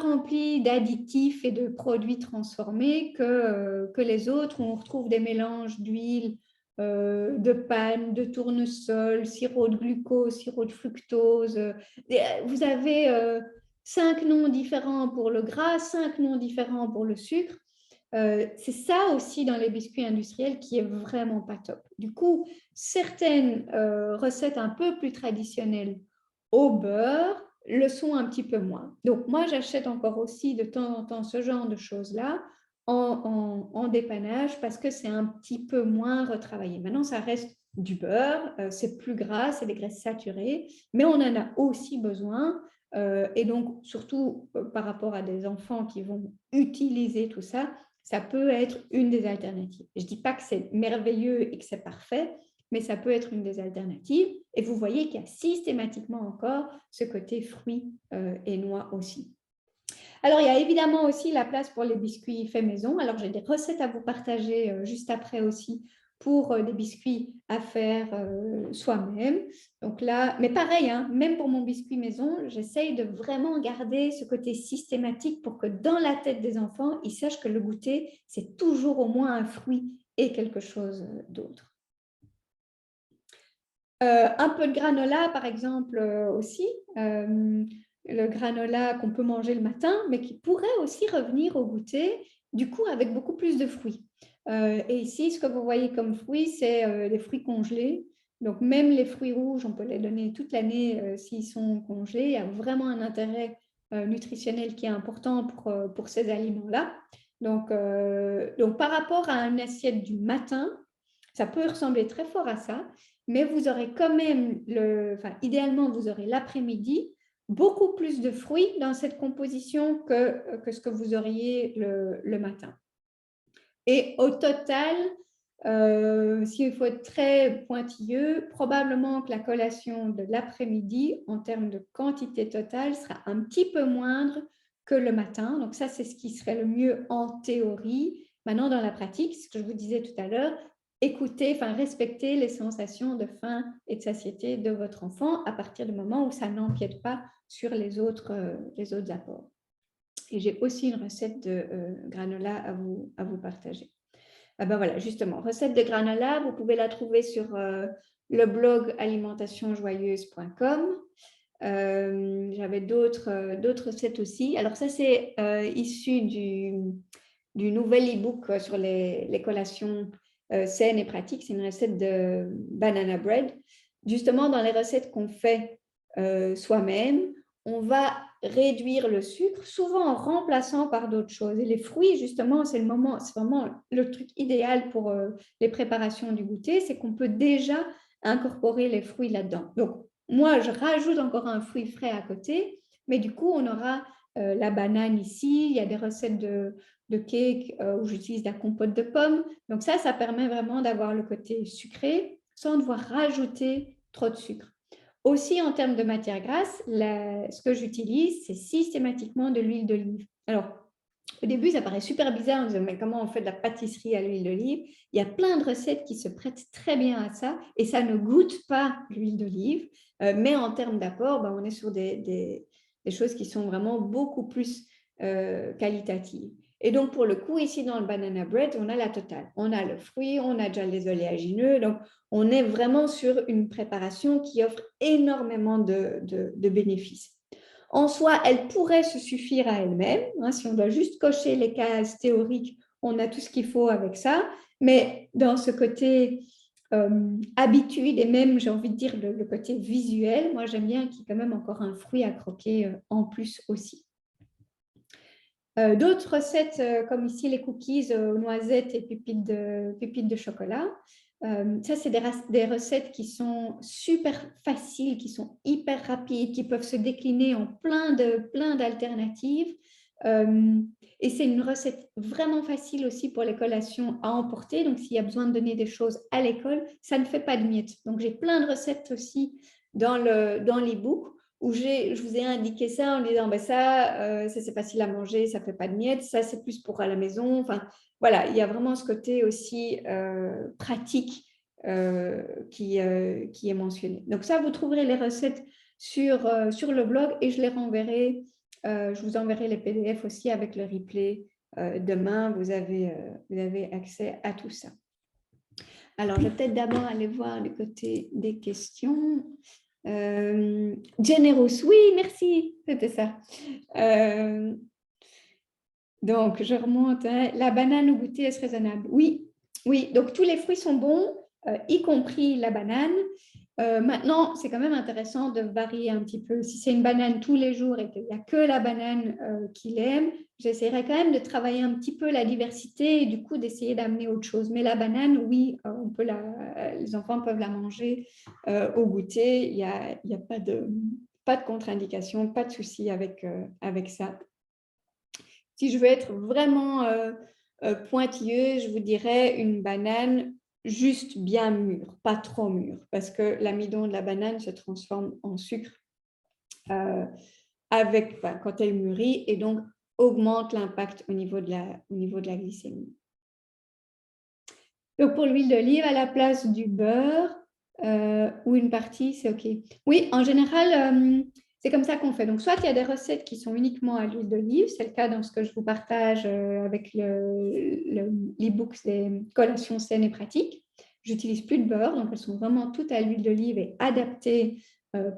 remplies d'additifs et de produits transformés que les autres, où on retrouve des mélanges d'huile, de palme, de tournesol, sirop de glucose, sirop de fructose. Vous avez 5 noms différents pour le gras, 5 noms différents pour le sucre. C'est ça aussi dans les biscuits industriels qui est vraiment pas top. Du coup, certaines recettes un peu plus traditionnelles au beurre le sont un petit peu moins. Donc, moi, j'achète encore aussi de temps en temps ce genre de choses-là en dépannage parce que c'est un petit peu moins retravaillé. Maintenant, ça reste du beurre, c'est plus gras, c'est des graisses saturées, mais on en a aussi besoin. Et donc, surtout par rapport à des enfants qui vont utiliser tout ça, ça peut être une des alternatives. Je ne dis pas que c'est merveilleux et que c'est parfait, mais ça peut être une des alternatives. Et vous voyez qu'il y a systématiquement encore ce côté fruits et noix aussi. Alors, il y a évidemment aussi la place pour les biscuits faits maison. Alors, j'ai des recettes à vous partager juste après aussi pour des biscuits à faire soi-même. Donc là, mais pareil, hein, même pour mon biscuit maison, j'essaye de vraiment garder ce côté systématique pour que dans la tête des enfants, ils sachent que le goûter, c'est toujours au moins un fruit et quelque chose d'autre. Un peu de granola, par exemple, aussi. Le granola qu'on peut manger le matin, mais qui pourrait aussi revenir au goûter, du coup, avec beaucoup plus de fruits. Et ici, ce que vous voyez comme fruits, c'est les fruits congelés. Donc, même les fruits rouges, on peut les donner toute l'année s'ils sont congelés. Il y a vraiment un intérêt nutritionnel qui est important pour ces aliments-là. Donc, par rapport à une assiette du matin, ça peut ressembler très fort à ça, mais vous aurez quand même, idéalement, vous aurez l'après-midi beaucoup plus de fruits dans cette composition que ce que vous auriez le matin. Et au total, s'il faut être très pointilleux, probablement que la collation de l'après-midi, en termes de quantité totale, sera un petit peu moindre que le matin. Donc ça, c'est ce qui serait le mieux en théorie. Maintenant, dans la pratique, ce que je vous disais tout à l'heure, respecter les sensations de faim et de satiété de votre enfant à partir du moment où ça n'empiète pas sur les autres apports. Et j'ai aussi une recette de granola à vous partager. Ah ben voilà, justement, recette de granola, vous pouvez la trouver sur le blog alimentationjoyeuse.com. J'avais d'autres recettes aussi. Alors ça, c'est issu du nouvel e-book sur les collations saines et pratiques. C'est une recette de banana bread. Justement, dans les recettes qu'on fait soi-même, on va réduire le sucre, souvent en remplaçant par d'autres choses. Et les fruits, justement, c'est vraiment le truc idéal pour les préparations du goûter, c'est qu'on peut déjà incorporer les fruits là-dedans. Donc, moi, je rajoute encore un fruit frais à côté, mais du coup, on aura la banane ici. Il y a des recettes de cake où j'utilise la compote de pommes. Donc ça permet vraiment d'avoir le côté sucré sans devoir rajouter trop de sucre. Aussi, en termes de matière grasse, ce que j'utilise, c'est systématiquement de l'huile d'olive. Alors, au début, ça paraît super bizarre en disant, mais comment on fait de la pâtisserie à l'huile d'olive? Il y a plein de recettes qui se prêtent très bien à ça et ça ne goûte pas l'huile d'olive. Mais en termes d'apport, on est sur des choses qui sont vraiment beaucoup plus qualitative. Et donc, pour le coup, ici, dans le banana bread, on a la totale. On a le fruit, on a déjà les oléagineux. Donc, on est vraiment sur une préparation qui offre énormément de bénéfices. En soi, elle pourrait se suffire à elle-même. Hein, si on doit juste cocher les cases théoriques, on a tout ce qu'il faut avec ça. Mais dans ce côté habitude et même, j'ai envie de dire, le côté visuel, moi, j'aime bien qu'il y ait quand même encore un fruit à croquer en plus aussi. D'autres recettes, comme ici les cookies aux noisettes et pépites de chocolat. Ça, c'est des recettes qui sont super faciles, qui sont hyper rapides, qui peuvent se décliner en plein d'alternatives. Et c'est une recette vraiment facile aussi pour les collations à emporter. Donc, s'il y a besoin de donner des choses à l'école, ça ne fait pas de miettes. Donc, j'ai plein de recettes aussi dans l'e-book où je vous ai indiqué ça en disant ça c'est facile à manger, ça ne fait pas de miettes, ça c'est plus pour à la maison. Enfin, voilà, il y a vraiment ce côté aussi pratique qui est mentionné. Donc ça, vous trouverez les recettes sur le blog et je les renverrai. Je vous enverrai les PDF aussi avec le replay. Demain, vous avez accès à tout ça. Alors, je vais peut-être d'abord aller voir le côté des questions. Generous, oui, merci, c'était ça. Donc, je remonte. Hein. La banane au goûter, est-ce raisonnable? Oui, oui. Donc, tous les fruits sont bons, y compris la banane. Maintenant, c'est quand même intéressant de varier un petit peu. Si c'est une banane tous les jours et qu'il n'y a que la banane qu'il aime, j'essaierai quand même de travailler un petit peu la diversité et du coup d'essayer d'amener autre chose. Mais la banane, oui, les enfants peuvent la manger au goûter. Il n'y a pas de contre-indication, pas de souci avec ça. Si je veux être vraiment pointilleuse, je vous dirais une banane juste bien mûre, pas trop mûre, parce que l'amidon de la banane se transforme en sucre quand elle mûrit et donc augmente l'impact au niveau de la glycémie. Donc pour l'huile d'olive, à la place du beurre ou une partie, c'est OK. Oui, en général, c'est comme ça qu'on fait. Donc, soit il y a des recettes qui sont uniquement à l'huile d'olive, c'est le cas dans ce que je vous partage avec l'e-book des collations saines et pratiques. J'utilise plus de beurre, donc elles sont vraiment toutes à l'huile d'olive et adaptées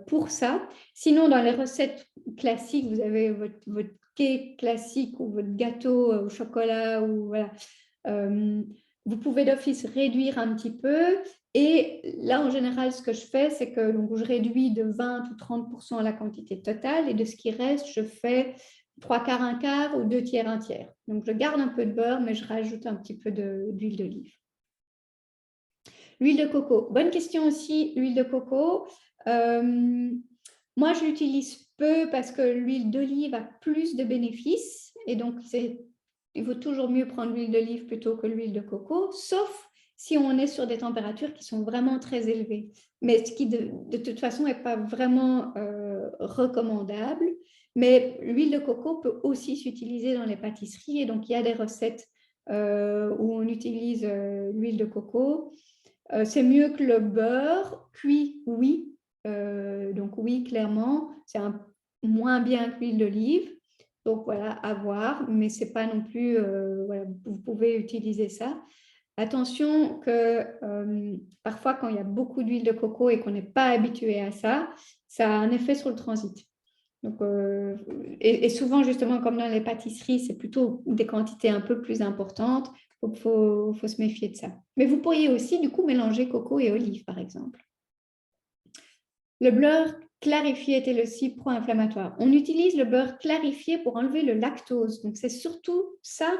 pour ça. Sinon, dans les recettes classiques, vous avez votre cake classique ou votre gâteau au chocolat ou voilà. Vous pouvez d'office réduire un petit peu. Et là, en général, ce que je fais, c'est que donc, je réduis de 20 ou 30% la quantité totale et de ce qui reste, je fais 3/4, un quart ou 2/3, un tiers. Donc, je garde un peu de beurre, mais je rajoute un petit peu d'huile d'olive. L'huile de coco. Bonne question aussi, l'huile de coco. Moi, je l'utilise peu parce que l'huile d'olive a plus de bénéfices et donc il vaut toujours mieux prendre l'huile d'olive plutôt que l'huile de coco, sauf si on est sur des températures qui sont vraiment très élevées, mais ce qui de toute façon n'est pas vraiment recommandable. Mais l'huile de coco peut aussi s'utiliser dans les pâtisseries et donc il y a des recettes où on utilise l'huile de coco. C'est mieux que le beurre cuit, oui. Donc oui, clairement, c'est moins bien que l'huile d'olive. Donc voilà, à voir, mais c'est pas non plus, voilà, vous pouvez utiliser ça. Attention que parfois quand il y a beaucoup d'huile de coco et qu'on n'est pas habitué à ça, ça a un effet sur le transit. Donc, et souvent justement comme dans les pâtisseries, c'est plutôt des quantités un peu plus importantes. Il faut se méfier de ça. Mais vous pourriez aussi du coup mélanger coco et olive par exemple. Le beurre clarifié est-il aussi pro-inflammatoire? On utilise le beurre clarifié pour enlever le lactose. Donc, c'est surtout ça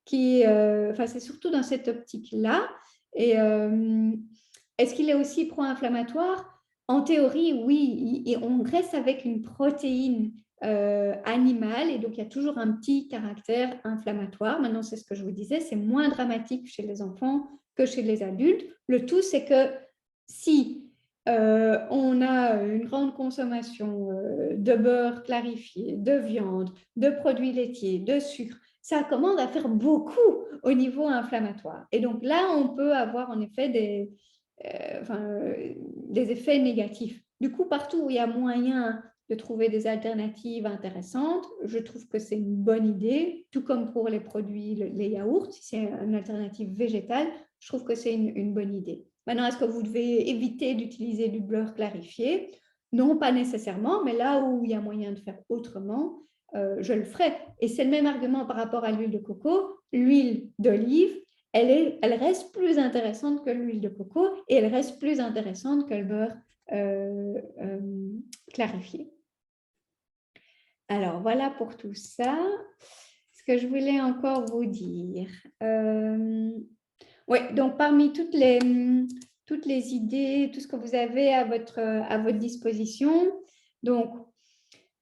c'est surtout dans cette optique-là. Et est-ce qu'il est aussi pro-inflammatoire? En théorie, oui. On reste avec une protéine animale et donc il y a toujours un petit caractère inflammatoire. Maintenant, c'est ce que je vous disais, c'est moins dramatique chez les enfants que chez les adultes. Le tout, c'est que si on a une grande consommation de beurre clarifié, de viande, de produits laitiers, de sucre. Ça commence à faire beaucoup au niveau inflammatoire. Et donc là, on peut avoir en effet des effets négatifs. Du coup, partout où il y a moyen de trouver des alternatives intéressantes. Je trouve que c'est une bonne idée, tout comme pour les produits, les yaourts. Si c'est une alternative végétale, je trouve que c'est une bonne idée. Maintenant, est-ce que vous devez éviter d'utiliser du beurre clarifié? Non, pas nécessairement, mais là où il y a moyen de faire autrement, je le ferai. Et c'est le même argument par rapport à l'huile de coco. L'huile d'olive, elle reste plus intéressante que l'huile de coco et elle reste plus intéressante que le beurre clarifié. Alors, voilà pour tout ça. Ce que je voulais encore vous dire. Oui, donc parmi toutes les idées, tout ce que vous avez à votre disposition, donc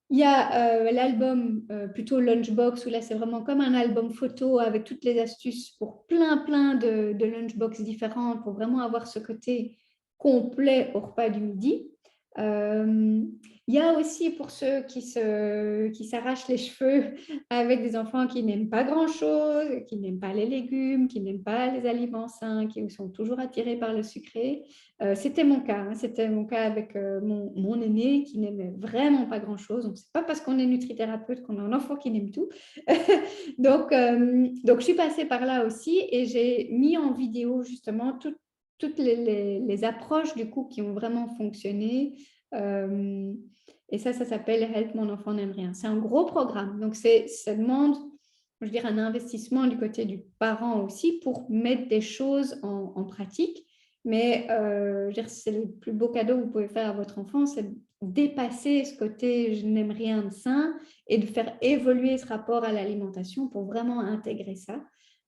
il y a l'album plutôt Lunchbox, où là c'est vraiment comme un album photo avec toutes les astuces pour plein de lunchbox différentes pour vraiment avoir ce côté complet au repas du midi. Il y a aussi pour ceux qui s'arrachent les cheveux avec des enfants qui n'aiment pas grand-chose, qui n'aiment pas les légumes, qui n'aiment pas les aliments sains, qui sont toujours attirés par le sucré. C'était mon cas. Hein. C'était mon cas avec mon aîné qui n'aimait vraiment pas grand-chose. Donc, ce n'est pas parce qu'on est nutrithérapeute qu'on a un enfant qui n'aime tout. donc, je suis passée par là aussi et j'ai mis en vidéo justement toutes les approches du coup qui ont vraiment fonctionné. Et ça s'appelle Help mon enfant n'aime rien. C'est un gros programme. Donc, ça demande, je dirais, un investissement du côté du parent aussi pour mettre des choses en pratique. Mais c'est le plus beau cadeau que vous pouvez faire à votre enfant, c'est de dépasser ce côté je n'aime rien de sain et de faire évoluer ce rapport à l'alimentation pour vraiment intégrer ça.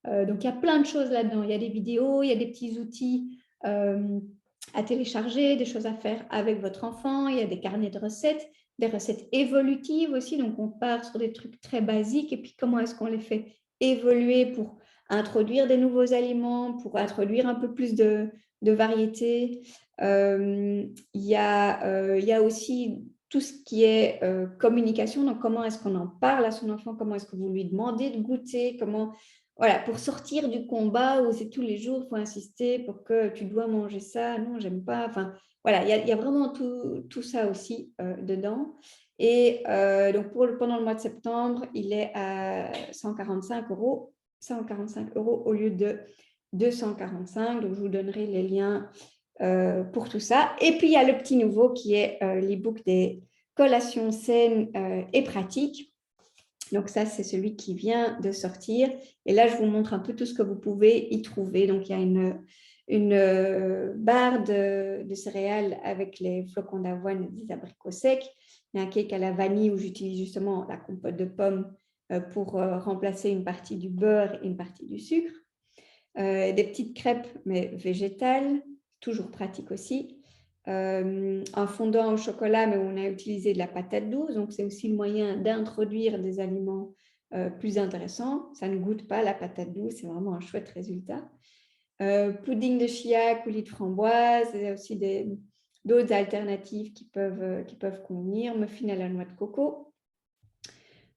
Donc, il y a plein de choses là-dedans. Il y a des vidéos, il y a des petits outils à télécharger, des choses à faire avec votre enfant. Il y a des carnets de recettes, des recettes évolutives aussi. Donc, on part sur des trucs très basiques et puis comment est-ce qu'on les fait évoluer pour introduire des nouveaux aliments, pour introduire un peu plus de variété. Il y a aussi tout ce qui est communication. Donc, comment est-ce qu'on en parle à son enfant? Comment est-ce que vous lui demandez de goûter? Voilà, pour sortir du combat où c'est tous les jours, il faut insister pour que tu dois manger ça, non, j'aime pas. Enfin, voilà, il y a vraiment tout ça aussi dedans. Et donc, pendant le mois de septembre, il est à 145 €, 145 € au lieu de 245. Donc, je vous donnerai les liens pour tout ça. Et puis, il y a le petit nouveau qui est l'e-book des collations saines et pratiques. Donc ça, c'est celui qui vient de sortir. Et là, je vous montre un peu tout ce que vous pouvez y trouver. Donc, il y a une barre de céréales avec les flocons d'avoine et des abricots secs. Il y a un cake à la vanille où j'utilise justement la compote de pommes pour remplacer une partie du beurre et une partie du sucre. Des petites crêpes, mais végétales, toujours pratique aussi. Un fondant au chocolat, mais on a utilisé de la patate douce. Donc, c'est aussi le moyen d'introduire des aliments plus intéressants. Ça ne goûte pas la patate douce, c'est vraiment un chouette résultat. Pudding de chia, coulis de framboise, il y a aussi d'autres alternatives qui peuvent convenir. Muffin à la noix de coco.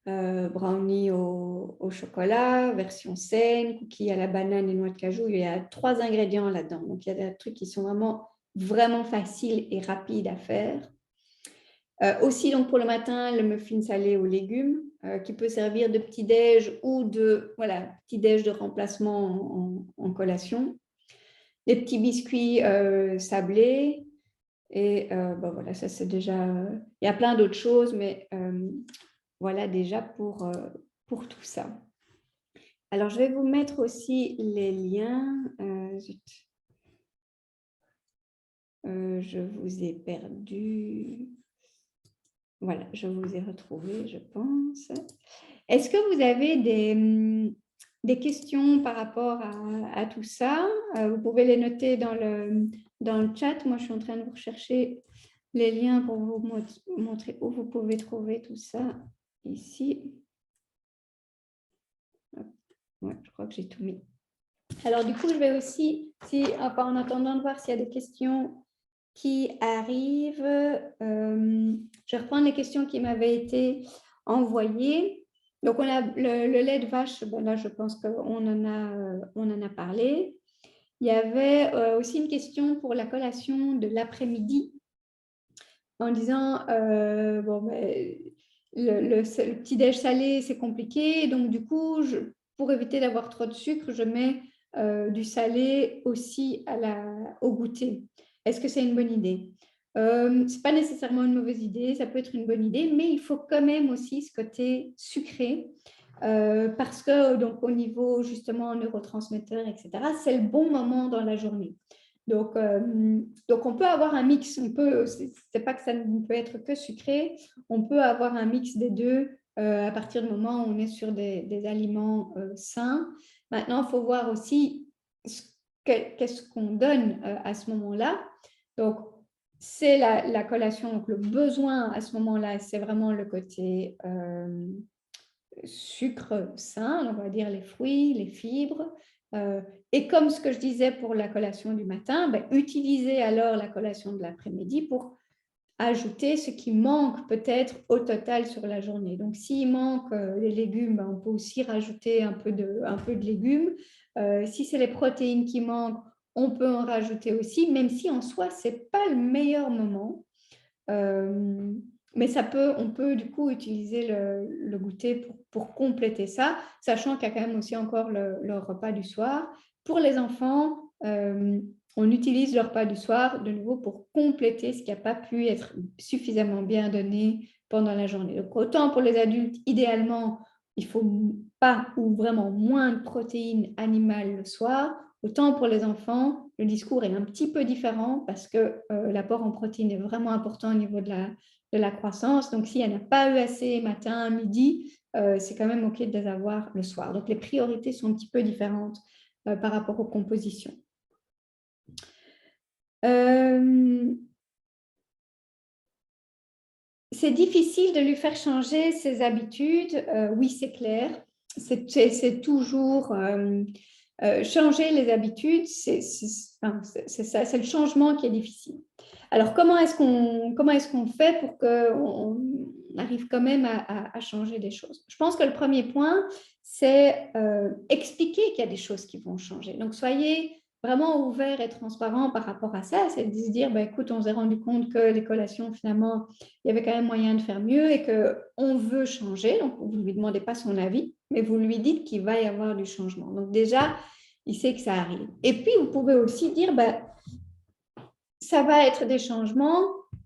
Brownie au chocolat, version saine, cookies à la banane et noix de cajou. Il y a 3 ingrédients là-dedans. Donc, il y a des trucs qui sont vraiment faciles et rapides à faire. Aussi, donc, pour le matin, le muffin salé aux légumes qui peut servir de petit-déj ou de petit-déj de remplacement en collation. Les petits biscuits sablés. Et voilà, ça c'est déjà... il y a plein d'autres choses, mais voilà déjà pour tout ça. Alors, je vais vous mettre aussi les liens. Je vous ai perdu. Voilà, je vous ai retrouvé, je pense. Est-ce que vous avez des questions par rapport à tout ça? Vous pouvez les noter dans le chat. Moi, je suis en train de vous rechercher les liens pour vous montrer où vous pouvez trouver tout ça ici. Ouais, je crois que j'ai tout mis. Alors, du coup, je vais aussi, en attendant de voir s'il y a des questions qui arrivent, je vais reprendre les questions qui m'avaient été envoyées. Donc, on a le lait de vache, là, je pense qu'on en a parlé. Il y avait aussi une question pour la collation de l'après-midi. en disant, bon, ben, le petit-déj salé, c'est compliqué, donc du coup, pour éviter d'avoir trop de sucre, je mets du salé aussi au goûter. Est-ce que c'est une bonne idée? Ce n'est pas nécessairement une mauvaise idée, ça peut être une bonne idée, mais il faut quand même aussi ce côté sucré, parce que donc, au niveau justement neurotransmetteurs, etc., c'est le bon moment dans la journée. Donc, on peut avoir un mix, c'est pas que ça ne peut être que sucré, on peut avoir un mix des deux à partir du moment où on est sur des aliments sains. Maintenant, il faut voir aussi qu'est-ce qu'on donne à ce moment-là. Donc, c'est la collation, donc le besoin à ce moment-là, c'est vraiment le côté sucre sain, on va dire les fruits, les fibres. Et comme ce que je disais pour la collation du matin, ben, utiliser alors la collation de l'après-midi pour ajouter ce qui manque peut-être au total sur la journée. Donc, s'il manque les légumes, ben, on peut aussi rajouter un peu de légumes. Si c'est les protéines qui manquent, on peut en rajouter aussi, même si en soi, ce n'est pas le meilleur moment. Mais on peut du coup utiliser le goûter pour compléter ça, sachant qu'il y a quand même aussi encore le repas du soir. Pour les enfants, on utilise le repas du soir de nouveau pour compléter ce qui n'a pas pu être suffisamment bien donné pendant la journée. Donc autant pour les adultes, idéalement, il faut pas ou vraiment moins de protéines animales le soir. Autant pour les enfants, le discours est un petit peu différent parce que l'apport en protéines est vraiment important au niveau de la croissance. Donc, s'il n'y en a pas eu assez matin, midi, c'est quand même OK de les avoir le soir. Donc, les priorités sont un petit peu différentes par rapport aux compositions. C'est difficile de lui faire changer ses habitudes. Oui, c'est clair. C'est toujours... changer les habitudes, c'est ça, c'est le changement qui est difficile. Alors, comment est-ce qu'on fait pour qu'on arrive quand même à changer des choses? Je pense que le premier point, c'est expliquer qu'il y a des choses qui vont changer. Donc, soyez vraiment ouvert et transparent par rapport à ça. C'est de se dire, ben, écoute, on s'est rendu compte que les collations, finalement, il y avait quand même moyen de faire mieux et qu'on veut changer. Donc, vous ne lui demandez pas son avis, mais vous lui dites qu'il va y avoir du changement. Donc, déjà, il sait que ça arrive. Et puis, vous pouvez aussi dire, ben, ça va être des changements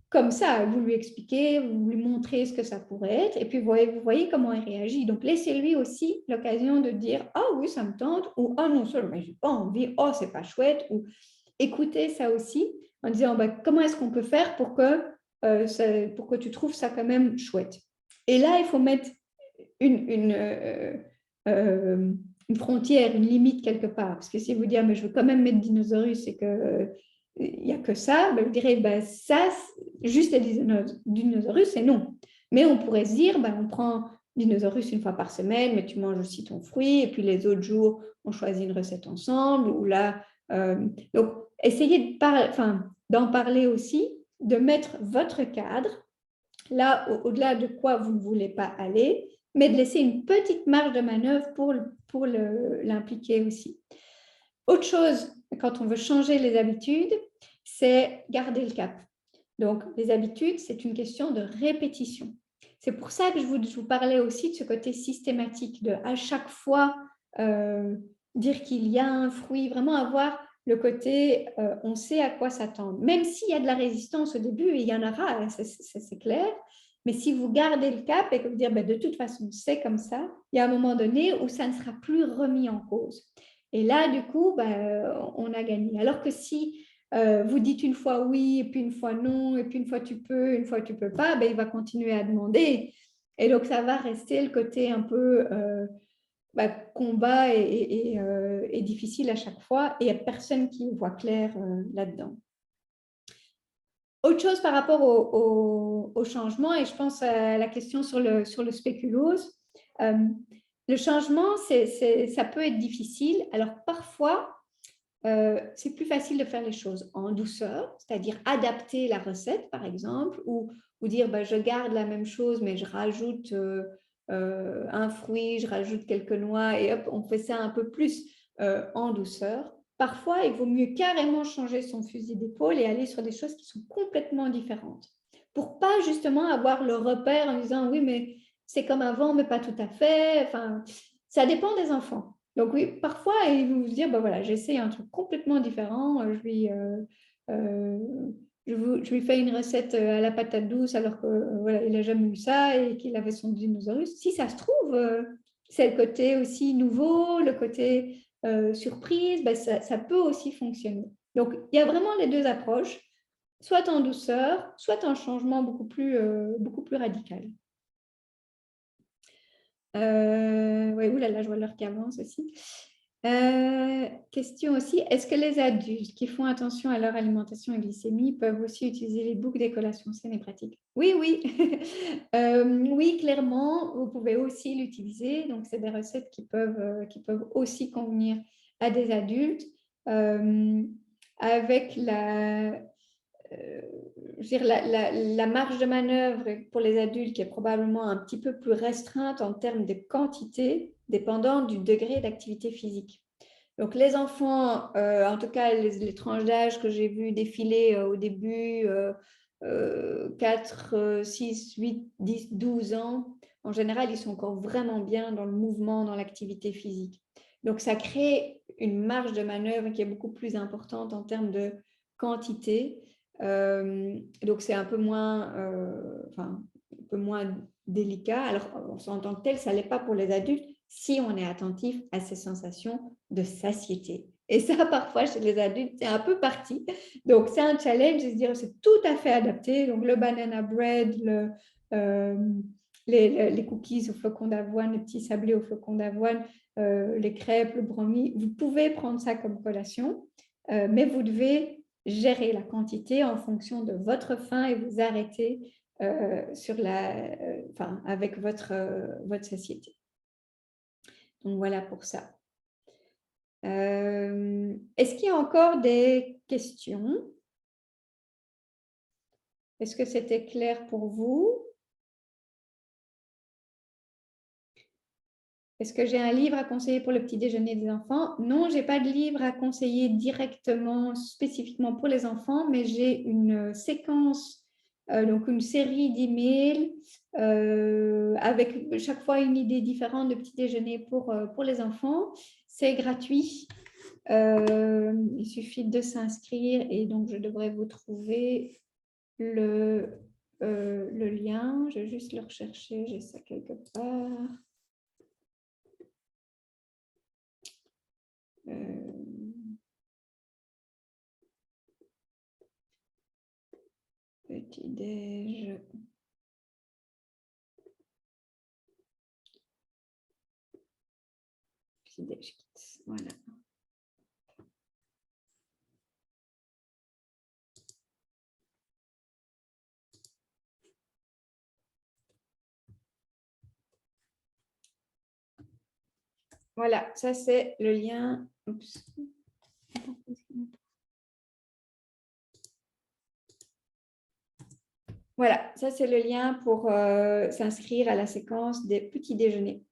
comme ça. Vous lui expliquez, vous lui montrez ce que ça pourrait être, et puis vous voyez comment il réagit. Donc, laissez-lui aussi l'occasion de dire, ah oui, ça me tente, ou ah non, seulement, j'ai pas envie, oh, c'est pas chouette, ou écoutez ça aussi en disant, ben, comment est-ce qu'on peut faire pour que tu trouves ça quand même chouette. Et là, il faut mettre une frontière, une limite quelque part. Parce que si vous dites, mais je veux quand même mettre dinosaurus et que il n'y a que ça, ben, vous direz, ben, ça, juste les dinosaurus, c'est non. Mais on pourrait se dire, ben, on prend dinosaurus une fois par semaine, mais tu manges aussi ton fruit, et puis les autres jours, on choisit une recette ensemble, ou là, donc, essayez d'en parler aussi, de mettre votre cadre, là, au-delà de quoi vous ne voulez pas aller, mais de laisser une petite marge de manœuvre pour l'impliquer aussi. Autre chose, quand on veut changer les habitudes, c'est garder le cap. Donc, les habitudes, c'est une question de répétition. C'est pour ça que je vous parlais aussi de ce côté systématique, de à chaque fois dire qu'il y a un fruit, vraiment avoir le côté on sait à quoi s'attendre. Même s'il y a de la résistance au début, et il y en aura, c'est clair, mais si vous gardez le cap et que vous dites ben, de toute façon c'est comme ça, il y a un moment donné où ça ne sera plus remis en cause. Et là, du coup, on a gagné. Alors que si vous dites une fois oui, et puis une fois non, et puis une fois tu peux, une fois tu peux pas, il va continuer à demander. Et donc, ça va rester le côté un peu combat et difficile à chaque fois. Et il n'y a personne qui voit clair là-dedans. Autre chose par rapport au changement, et je pense à la question sur le spéculose. Le changement, ça peut être difficile. Alors, parfois, c'est plus facile de faire les choses en douceur, c'est-à-dire adapter la recette, par exemple, ou dire je garde la même chose, mais je rajoute un fruit, je rajoute quelques noix, et hop, on fait ça un peu plus en douceur. Parfois, il vaut mieux carrément changer son fusil d'épaule et aller sur des choses qui sont complètement différentes. pour pas justement avoir le repère en disant oui, mais c'est comme avant, mais pas tout à fait. Enfin, ça dépend des enfants. Donc oui, parfois, ils vont se dire, ben voilà, j'essaie un truc complètement différent. Euh, je lui fais une recette à la patate douce alors que voilà, il n'a jamais eu ça et qu'il avait son dinosaure. Si ça se trouve, c'est le côté aussi nouveau, le côté surprise, ben ça peut aussi fonctionner. Donc, il y a vraiment les deux approches, soit en douceur, soit en changement beaucoup plus radical. Oui, oulala, je vois l'heure qui avance aussi. Question aussi, est-ce que les adultes qui font attention à leur alimentation et glycémie peuvent aussi utiliser les boucles des collations saines et pratiques? Oui, oui. Oui, clairement, vous pouvez aussi l'utiliser. Donc, c'est des recettes qui peuvent aussi convenir à des adultes avec je veux dire, la marge de manœuvre pour les adultes qui est probablement un petit peu plus restreinte en termes de quantité, dépendant du degré d'activité physique. Donc, les enfants, en tout cas, les tranches d'âge que j'ai vues défiler au début, 4, 6, 8, 10, 12 ans, en général, ils sont encore vraiment bien dans le mouvement, dans l'activité physique. Donc, ça crée une marge de manœuvre qui est beaucoup plus importante en termes de quantité. Donc, c'est un peu moins délicat. Alors, en tant que tel, ça ne l'est pas pour les adultes si on est attentif à ces sensations de satiété. Et ça, parfois, chez les adultes, c'est un peu parti. Donc, c'est un challenge, je dire, c'est tout à fait adapté. Donc, le banana bread, les cookies au flocon d'avoine, les petits sablés au flocon d'avoine, les crêpes, le brownie, vous pouvez prendre ça comme collation, mais vous devez gérer la quantité en fonction de votre faim et vous arrêter avec votre satiété. Donc, voilà pour ça. Est-ce qu'il y a encore des questions? Est-ce que c'était clair pour vous? Est-ce que j'ai un livre à conseiller pour le petit déjeuner des enfants? Non, je n'ai pas de livre à conseiller directement, spécifiquement pour les enfants, mais j'ai une séquence, donc une série d'emails avec chaque fois une idée différente de petit déjeuner pour les enfants. C'est gratuit. Il suffit de s'inscrire et donc je devrais vous trouver le lien. Je vais juste le rechercher, j'ai ça quelque part. Petit déj. Petit déj kids, voilà. Voilà, ça c'est le lien. Oups. Voilà, ça c'est le lien pour s'inscrire à la séquence des petits déjeuners.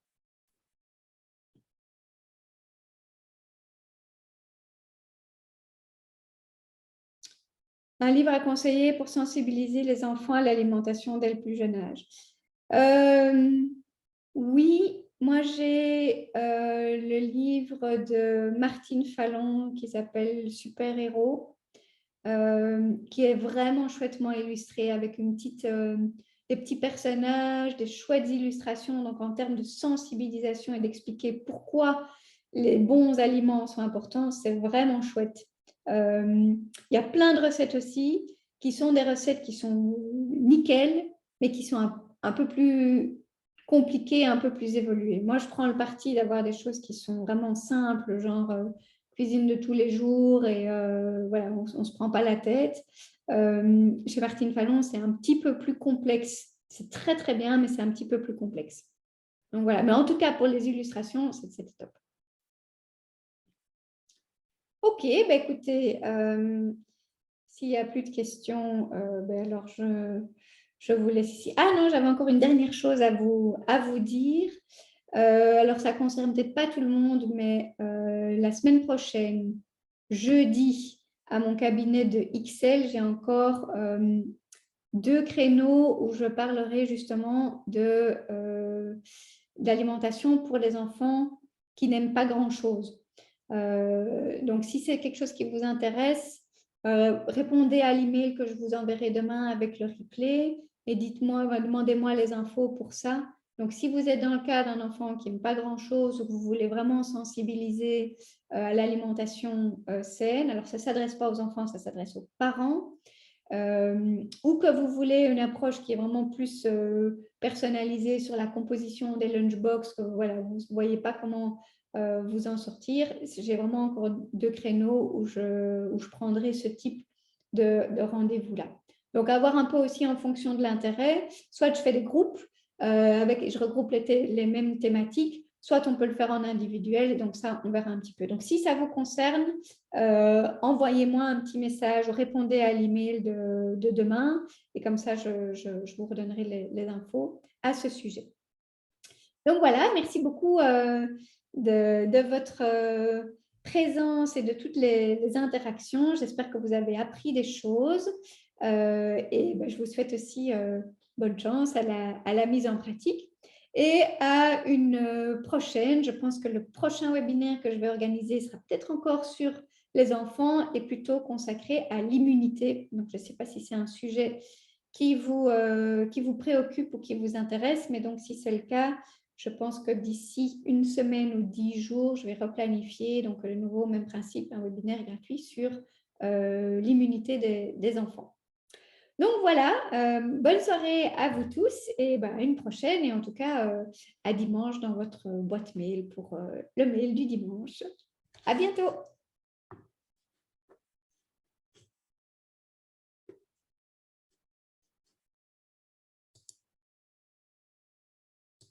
Un livre à conseiller pour sensibiliser les enfants à l'alimentation dès le plus jeune âge. Oui, moi j'ai le livre de Martine Fallon qui s'appelle Super Héros, qui est vraiment chouettement illustré avec des petits personnages, des chouettes illustrations. Donc en termes de sensibilisation et d'expliquer pourquoi les bons aliments sont importants, c'est vraiment chouette. Il y a plein de recettes aussi qui sont des recettes qui sont nickel, mais qui sont un peu plus compliquées, un peu plus évoluées. Moi, je prends le parti d'avoir des choses qui sont vraiment simples, genre cuisine de tous les jours et voilà, on ne se prend pas la tête. Chez Martine Fallon, c'est un petit peu plus complexe. C'est très, très bien, mais c'est un petit peu plus complexe. Donc voilà, mais en tout cas, pour les illustrations, c'était top. Ok, bah écoutez, s'il n'y a plus de questions, alors je vous laisse ici. Ah non, j'avais encore une dernière chose à vous dire. Alors, ça ne concerne peut-être pas tout le monde, mais la semaine prochaine, jeudi, à mon cabinet de XL, j'ai encore 2 créneaux où je parlerai justement d'alimentation pour les enfants qui n'aiment pas grand-chose. Donc, si c'est quelque chose qui vous intéresse, répondez à l'email que je vous enverrai demain avec le replay et dites-moi, demandez-moi les infos pour ça. Donc, si vous êtes dans le cas d'un enfant qui n'aime pas grand-chose ou que vous voulez vraiment sensibiliser à l'alimentation saine, alors ça ne s'adresse pas aux enfants, ça s'adresse aux parents, ou que vous voulez une approche qui est vraiment plus personnalisée sur la composition des lunchbox, que voilà, vous ne voyez pas comment vous en sortir. J'ai vraiment encore 2 créneaux où je prendrai ce type de rendez-vous-là. Donc, avoir un peu aussi en fonction de l'intérêt, soit je fais des groupes, je regroupe les mêmes thématiques, soit on peut le faire en individuel, et donc ça, on verra un petit peu. Donc, si ça vous concerne, envoyez-moi un petit message, répondez à l'email de demain, et comme ça, je vous redonnerai les infos à ce sujet. Donc voilà, merci beaucoup de votre présence et de toutes les interactions. J'espère que vous avez appris des choses et je vous souhaite aussi bonne chance à la mise en pratique. Et à une prochaine, je pense que le prochain webinaire que je vais organiser sera peut-être encore sur les enfants et plutôt consacré à l'immunité. Donc, je ne sais pas si c'est un sujet qui vous préoccupe ou qui vous intéresse, mais donc si c'est le cas, je pense que d'ici une semaine ou 10 jours, je vais replanifier donc le nouveau même principe, un webinaire gratuit sur l'immunité des enfants. Donc voilà, bonne soirée à vous tous et à une prochaine et en tout cas à dimanche dans votre boîte mail pour le mail du dimanche. À bientôt.